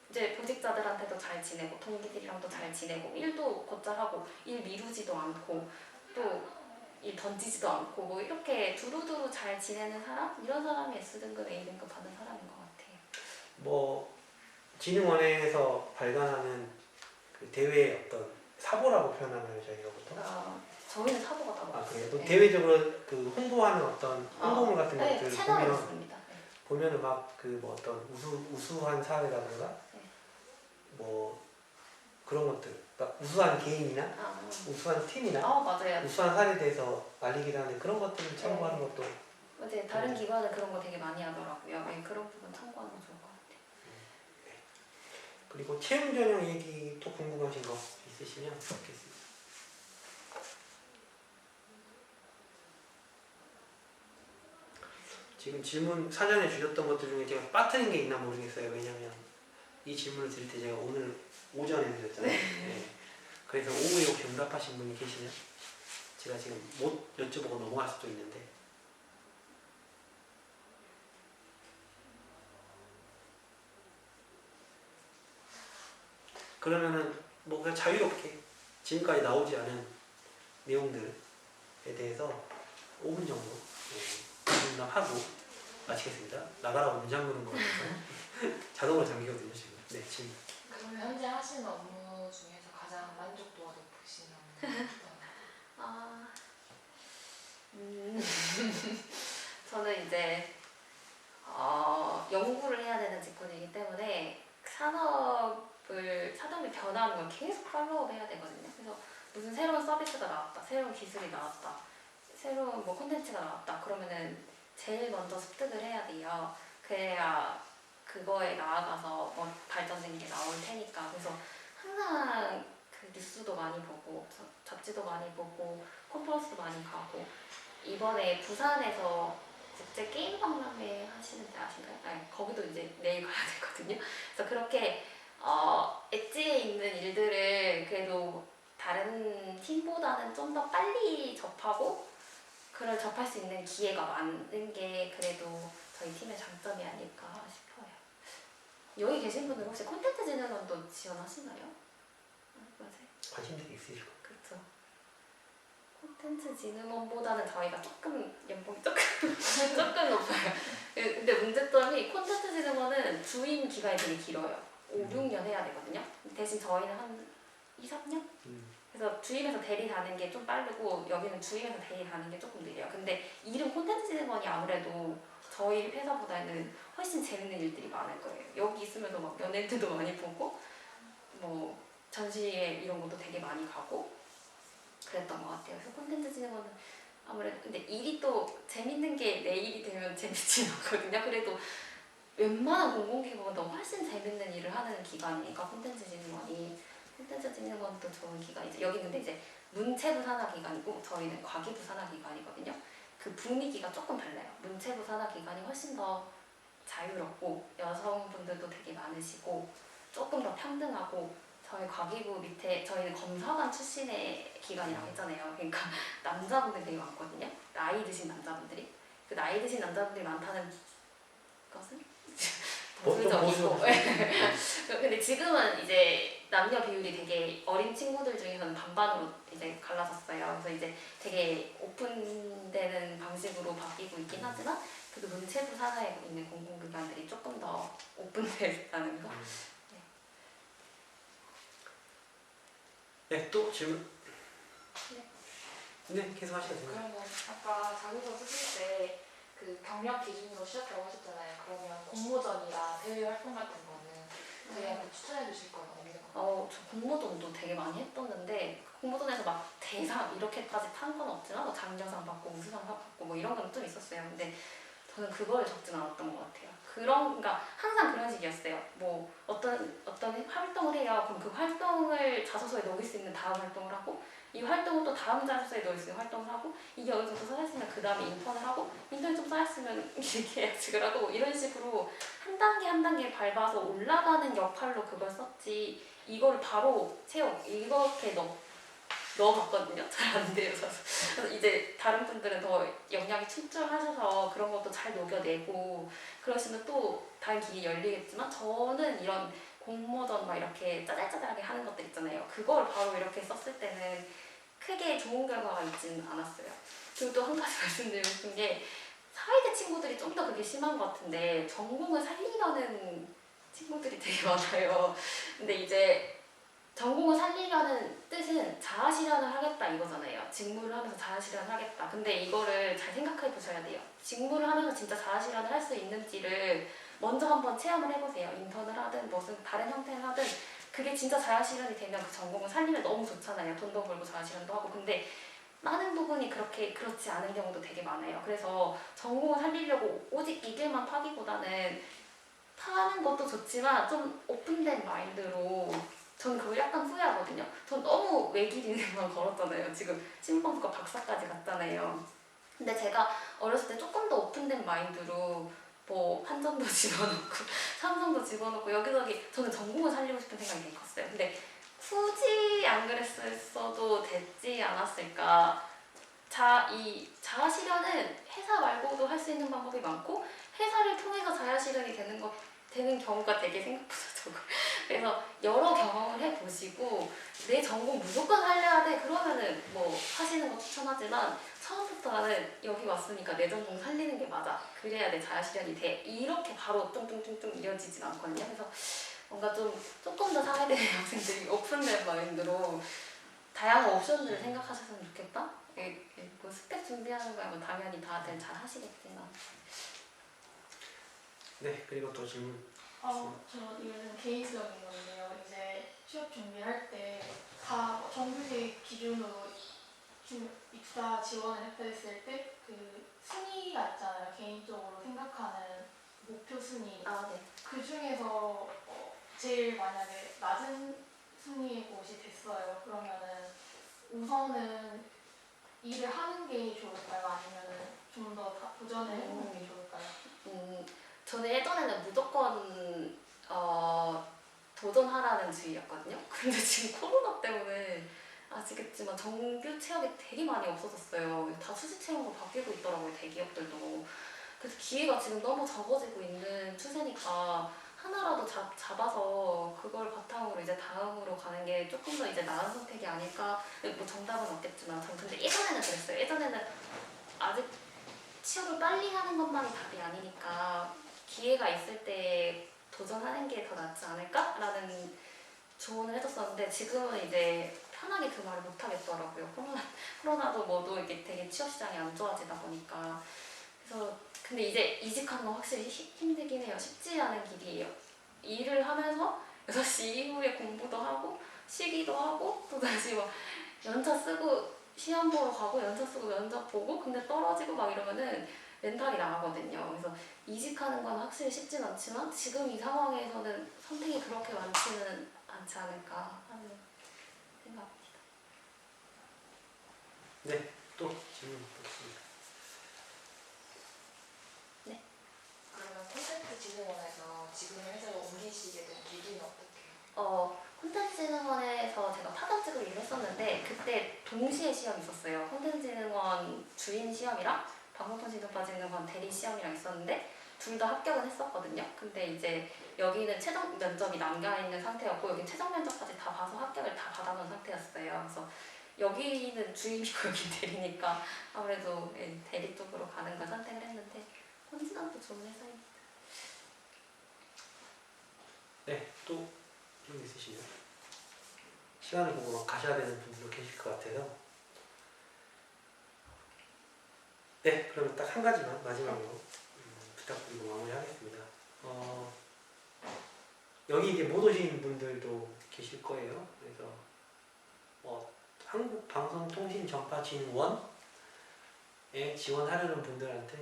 이제 보직자들한테도 잘 지내고 동기들이랑도 잘 지내고 일도 곧잘 하고 일 미루지도 않고 또 일 던지지도 않고 뭐 이렇게 두루두루 잘 지내는 사람? 이런 사람이 S등급, A등급 받는 사람인 것 같아요. 뭐 진흥원에서 발간하는 그 대회의 어떤 사보라고 표현하나요 저희가 보통? 저희는 사보가 따로 아 그래요? 또 네. 대외적으로 그 홍보하는 어떤 홍보물 같은 네, 것들 채널이 보면 있습니다. 네. 보면은 막 그 뭐 어떤 우수한 사회라든가 네. 뭐 그런 것들, 그러니까 우수한 개인이나 우수한 팀이나 맞아요. 우수한 사례에 대해서 알리기도 하는데 그런 것들을 참고하는 것도 이제 다른 기관은 그런 거 되게 많이 하더라고요. 네, 그런 부분 참고하는 거 좋을 것 같아요. 그리고 채용 전형 얘기 또 궁금하신 거 있으시면 좋겠습니다. 지금 질문 사전에 주셨던 것들 중에 제가 빠뜨린 게 있나 모르겠어요. 왜냐면 이 질문을 드릴 때 제가 오늘 오전에 드렸잖아요. 네. 그래서 오후에 혹시 응답하신 분이 계시면 제가 지금 못 여쭤보고 넘어갈 수도 있는데 그러면은 뭐 그냥 자유롭게 지금까지 나오지 않은 내용들에 대해서 5분 정도 응답하고 마치겠습니다. 나가라고 문 잠그는 거 같아서 자동으로 잠기거든요 지금. 네, 지금. 그러면 현재 하시는 업무 중에서 가장 만족도가 높으신 업무는 어떤? 저는 이제 연구를 해야 되는 직군이기 때문에 산업이 변하는 걸 계속 팔로우업 해야 되거든요. 그래서 무슨 새로운 서비스가 나왔다, 새로운 기술이 나왔다, 새로운 뭐 콘텐츠가 나왔다. 그러면은 제일 먼저 습득을 해야 돼요. 그래야 그거에 나아가서 뭐 발전된 게 나올 테니까. 그래서 항상 그 뉴스도 많이 보고 잡지도 많이 보고 컨퍼런스도 많이 가고 이번에 부산에서 국제 게임 박람회 하시는데 아신가요? 아니, 거기도 이제 내일 가야 되거든요. 그래서 그렇게 엣지에 있는 일들을 그래도 다른 팀보다는 좀 더 빨리 접하고 그걸 접할 수 있는 기회가 많은 게 그래도 저희 팀의 장점이 아닐까 싶어요. 여기 계신 분들 혹시 콘텐츠 진흥원도 지원하시나요? 맞아요. 관심들이 있으실 것 그렇죠. 콘텐츠 진흥원보다는 저희가 조금 연봉이 조금 높아요. 근데 문제점이 콘텐츠 진흥원은 주임 기간이 되게 길어요. 5, 6년 해야 되거든요. 대신 저희는 한 2, 3년? 그래서 주임에서 대리 가는 게 좀 빠르고 여기는 주임에서 대리 가는 게 조금 느려요. 근데 이름 콘텐츠 진흥원이 아무래도 저희 회사보다는 훨씬 재밌는 일들이 많을 거예요. 여기 있으면서 막 연예인들도 많이 보고 뭐 전시회 이런 것도 되게 많이 가고 그랬던 것 같아요. 그래서 콘텐츠 진흥원은 아무래도 근데 일이 또 재밌는 게 내 일이 되면 재밌진 않거든요. 그래도 웬만한 공공기관보다 훨씬 재밌는 일을 하는 기관이니까 콘텐츠 진흥원이 콘텐츠 진흥원도 좋은 기관이죠. 여기 근데 이제 문체부 산하기관이고 저희는 과기부 산하기관이거든요. 그 분위기가 조금 달라요. 문체부 산하기관이 훨씬 더 자유롭고 여성분들도 되게 많으시고 조금 더 평등하고 저희 과기부 밑에 저희는 검사관 출신의 기관이라고 했잖아요. 그러니까 남자분들이 되게 많거든요. 나이 드신 남자분들이. 그 나이 드신 남자분들이 많다는 것은 보수적이고 근데 지금은 이제 남녀 비율이 되게 어린 친구들 중에서는 반반으로 이제 갈라졌어요. 그래서 이제 되게 오픈되는 방식으로 바뀌고 있긴 하지만 그래도 문체부 산하에 있는 공공기관들이 조금 더 오픈되었다는 거. 네, 또 질문? 네. 네, 계속 하셔도 됩니다. 그러면 아까 자기소개 쓰실 때 그 경력 기준으로 시작하고 하셨잖아요. 그러면 공모전이나 대외 활동 같은 거는 저희한테 추천해 주실 건 없는 건가요? 저 공모전도 되게 많이 했었는데 공모전에서 막 대상 이렇게까지 탄 건 없지만 뭐 장려상 받고 우수상 받고 뭐 이런 건 좀 있었어요. 근데 저는 그걸 적진 않았던 것 같아요. 그러니까 항상 그런 식이었어요. 뭐 어떤 활동을 해요. 그럼 그 활동을 자소서에 넣을 수 있는 다음 활동을 하고 이 활동을 또 다음 자소서에 넣을 수 있는 활동을 하고 이게 어느 정도 쌓였으면 그 다음에 인턴을 하고 인턴이 좀 쌓였으면 이렇게 계약직을 하고 뭐 이런 식으로 한 단계 한 단계 밟아서 올라가는 역할로 그걸 썼지 이걸 바로 채용 이렇게 넣어봤거든요. 잘 안 돼요. 그래서 이제 다른 분들은 더 역량이 출중하셔서 그런 것도 잘 녹여내고 그러시면 또 다른 길이 열리겠지만 저는 이런 공모전 막 이렇게 짜잘짜잘하게 하는 것들 있잖아요. 그걸 바로 이렇게 썼을 때는 크게 좋은 결과가 있지는 않았어요. 그리고 또 한 가지 말씀드리고 싶은 게 사회대 친구들이 좀 더 그게 심한 것 같은데 전공을 살리려는 친구들이 되게 많아요. 근데 이제 전공을 살리려는 뜻은 자아실현을 하겠다 이거잖아요. 직무를 하면서 자아실현을 하겠다. 근데 이거를 잘 생각해 보셔야 돼요. 직무를 하면서 진짜 자아실현을 할 수 있는지를 먼저 한번 체험을 해보세요. 인턴을 하든 무슨 다른 형태를 하든 그게 진짜 자아실현이 되면 그 전공을 살리면 너무 좋잖아요. 돈도 벌고 자아실현도 하고. 근데 많은 부분이 그렇지 않은 경우도 되게 많아요. 그래서 전공을 살리려고 오직 이 길만 파기보다는 파는 것도 좋지만 좀 오픈된 마인드로 전 그걸 약간 후회하거든요. 전 너무 외길 인생만 걸었잖아요. 지금 신분과 박사까지 갔잖아요. 근데 제가 어렸을 때 조금 더 오픈된 마인드로 뭐 한전도 집어넣고 삼성도 집어넣고 여기저기 저는 전공을 살리고 싶은 생각이 되게 컸어요. 근데 굳이 안 그랬어도 됐지 않았을까. 이 자아실현은 회사 말고도 할 수 있는 방법이 많고 회사를 통해서 자아실현이 되는 경우가 되게 생각보다 적어요. 그래서 여러 경험을 해보시고 내 전공 무조건 살려야 돼 그러면은 뭐 하시는 거 추천하지만 처음부터 나는 여기 왔으니까 내 전공 살리는 게 맞아 그래야 내 자아실현이 돼 이렇게 바로 뚱뚱뚱뚱 이어지진 않거든요. 그래서 뭔가 조금 더 사회대 학생들이 오픈된 마인드로 다양한 옵션들을 생각하셨으면 좋겠다. 뭐 스펙 준비하는 거야 뭐 당연히 다들 잘 하시겠지만. 네, 그리고 또 질문. 저 이거는 개인적인 건데요. 이제 취업 준비할 때 다 정규직 기준으로 입사 지원을 했다 했을 때 그 순위가 있잖아요. 개인적으로 생각하는 목표 순위. 네. 그 중에서 제일 만약에 낮은 순위의 곳이 됐어요. 그러면은 우선은 일을 하는 게 좋을까요? 아니면은 좀 더 도전을 해보는 게 좋을까요? 저는 예전에는 무조건 도전하라는 주의였거든요. 근데 지금 코로나 때문에 아시겠지만 정규 채용이 되게 많이 없어졌어요. 다 수시 채용으로 바뀌고 있더라고요. 대기업들도. 그래서 기회가 지금 너무 적어지고 있는 추세니까 하나라도 잡아서 그걸 바탕으로 이제 다음으로 가는 게 조금 더 이제 나은 선택이 아닐까. 뭐 정답은 없겠지만 근데 예전에는 그랬어요. 예전에는 아직 취업을 빨리 하는 것만이 답이 아니니까 기회가 있을 때 도전하는 게 더 낫지 않을까라는 조언을 해줬었는데 지금은 이제 편하게 그 말을 못 하겠더라고요. 코로나도 뭐도 이렇게 되게 취업 시장이 안 좋아지다 보니까. 그래서 근데 이제 이직하는 건 확실히 힘들긴 해요. 쉽지 않은 길이에요. 일을 하면서 6시 이후에 공부도 하고 쉬기도 하고 또 다시 막 연차 쓰고 시험 보러 가고 연차 쓰고 면접 보고 근데 떨어지고 막 이러면은 멘탈이 나가거든요. 그래서 이직하는 건 확실히 쉽진 않지만 지금 이 상황에서는 선택이 그렇게 많지는 않지 않을까 하는 생각입니다. 네, 또 질문 있습니다. 그러면 콘텐츠진흥원에서 지금 회사로 옮기시게 된 계기는 어떻게요? 콘텐츠진흥원에서 제가 파견직으로 일을 했었는데 그때 동시에 시험이 있었어요. 콘텐츠진흥원 주인 시험이랑 방송통신정보진흥원 대리 시험이랑 있었는데 둘 다 합격은 했었거든요. 근데 이제 여기는 최종 면접이 남겨있는 상태였고 여기는 최종 면접까지 다 봐서 합격을 다 받아놓은 상태였어요. 그래서 여기는 주인이고 여기 대리니까 아무래도 대리 쪽으로 가는 걸 선택을 했는데 콘진원도 좋은 회사입니다. 네, 또 질문 있으시면 시간을 보고 막 가셔야 되는 분들도 계실 것 같아서 네, 그러면 딱 한 가지만 마지막으로 부탁드리고 마무리하겠습니다. 여기 이제 못 오신 분들도 계실 거예요. 그래서 한국방송통신전파진흥원에 지원하려는 분들한테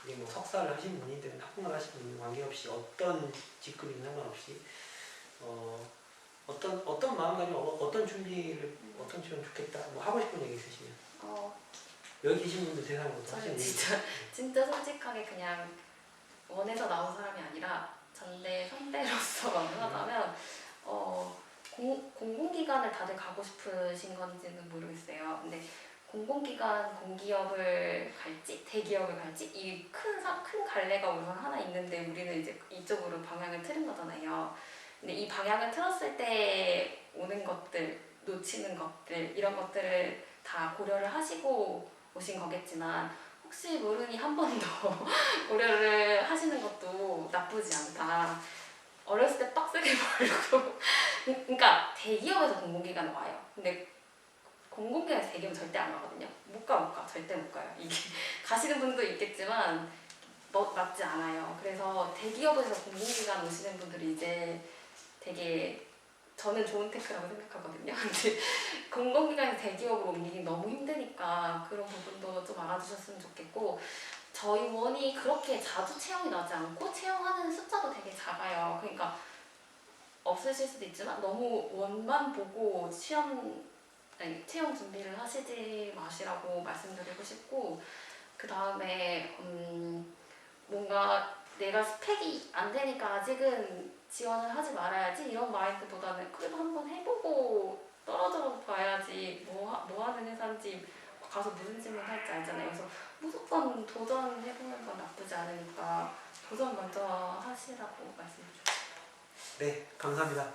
그게 석사를 하신 분이든 학부를 하신 분이든 관계없이 어떤 직급이든 상관없이 어떤 마음가짐, 어떤 준비를 어떤 지원 좋겠다, 하고 싶은 얘기 있으시면 여기 계신 분들 대상으로 하시는 얘기. 진짜 솔직하게 그냥 원에서 나온 사람이 아니라 전대 선배로서 말하자면 공공기관을 다들 가고 싶으신 건지는 모르겠어요. 근데 공공기관, 공기업을 갈지 대기업을 갈지 이 큰 갈래가 우선 하나 있는데 우리는 이제 이쪽으로 방향을 틀은 거잖아요. 근데 이 방향을 틀었을 때 오는 것들 놓치는 것들 이런 것들을 다 고려를 하시고 오신 거겠지만 혹시 모르니 한 번 더 고려를 하시는 것도 나쁘지 않다. 어렸을 때 빡세게 벌고 그러니까 대기업에서 공공기관 와요. 근데 공공기관에서 대기업 절대 안 가거든요. 못 가 절대 못 가요. 이게 가시는 분도 있겠지만 맞지 않아요. 그래서 대기업에서 공공기관 오시는 분들이 이제 되게 저는 좋은 테크라고 생각하거든요. 근데 공공기관에서 대기업으로 옮기기 너무 힘드니까 그런 부분도 좀 알아주셨으면 좋겠고 저희 원이 그렇게 자주 채용이 나지 않고 채용하는 숫자도 되게 작아요. 그러니까 없으실 수도 있지만 너무 원만 보고 채용 준비를 하시지 마시라고 말씀드리고 싶고 그 다음에 뭔가 내가 스펙이 안 되니까 아직은 지원을 하지 말아야지 이런 마인드보다는 그래도 한번 해보고 떨어져 봐야지 뭐 하는 회사인지 가서 무슨 질문 할지 알잖아요. 그래서 무조건 도전해보는 건 나쁘지 않으니까 도전 먼저 하시라고 말씀드려요. 네, 감사합니다.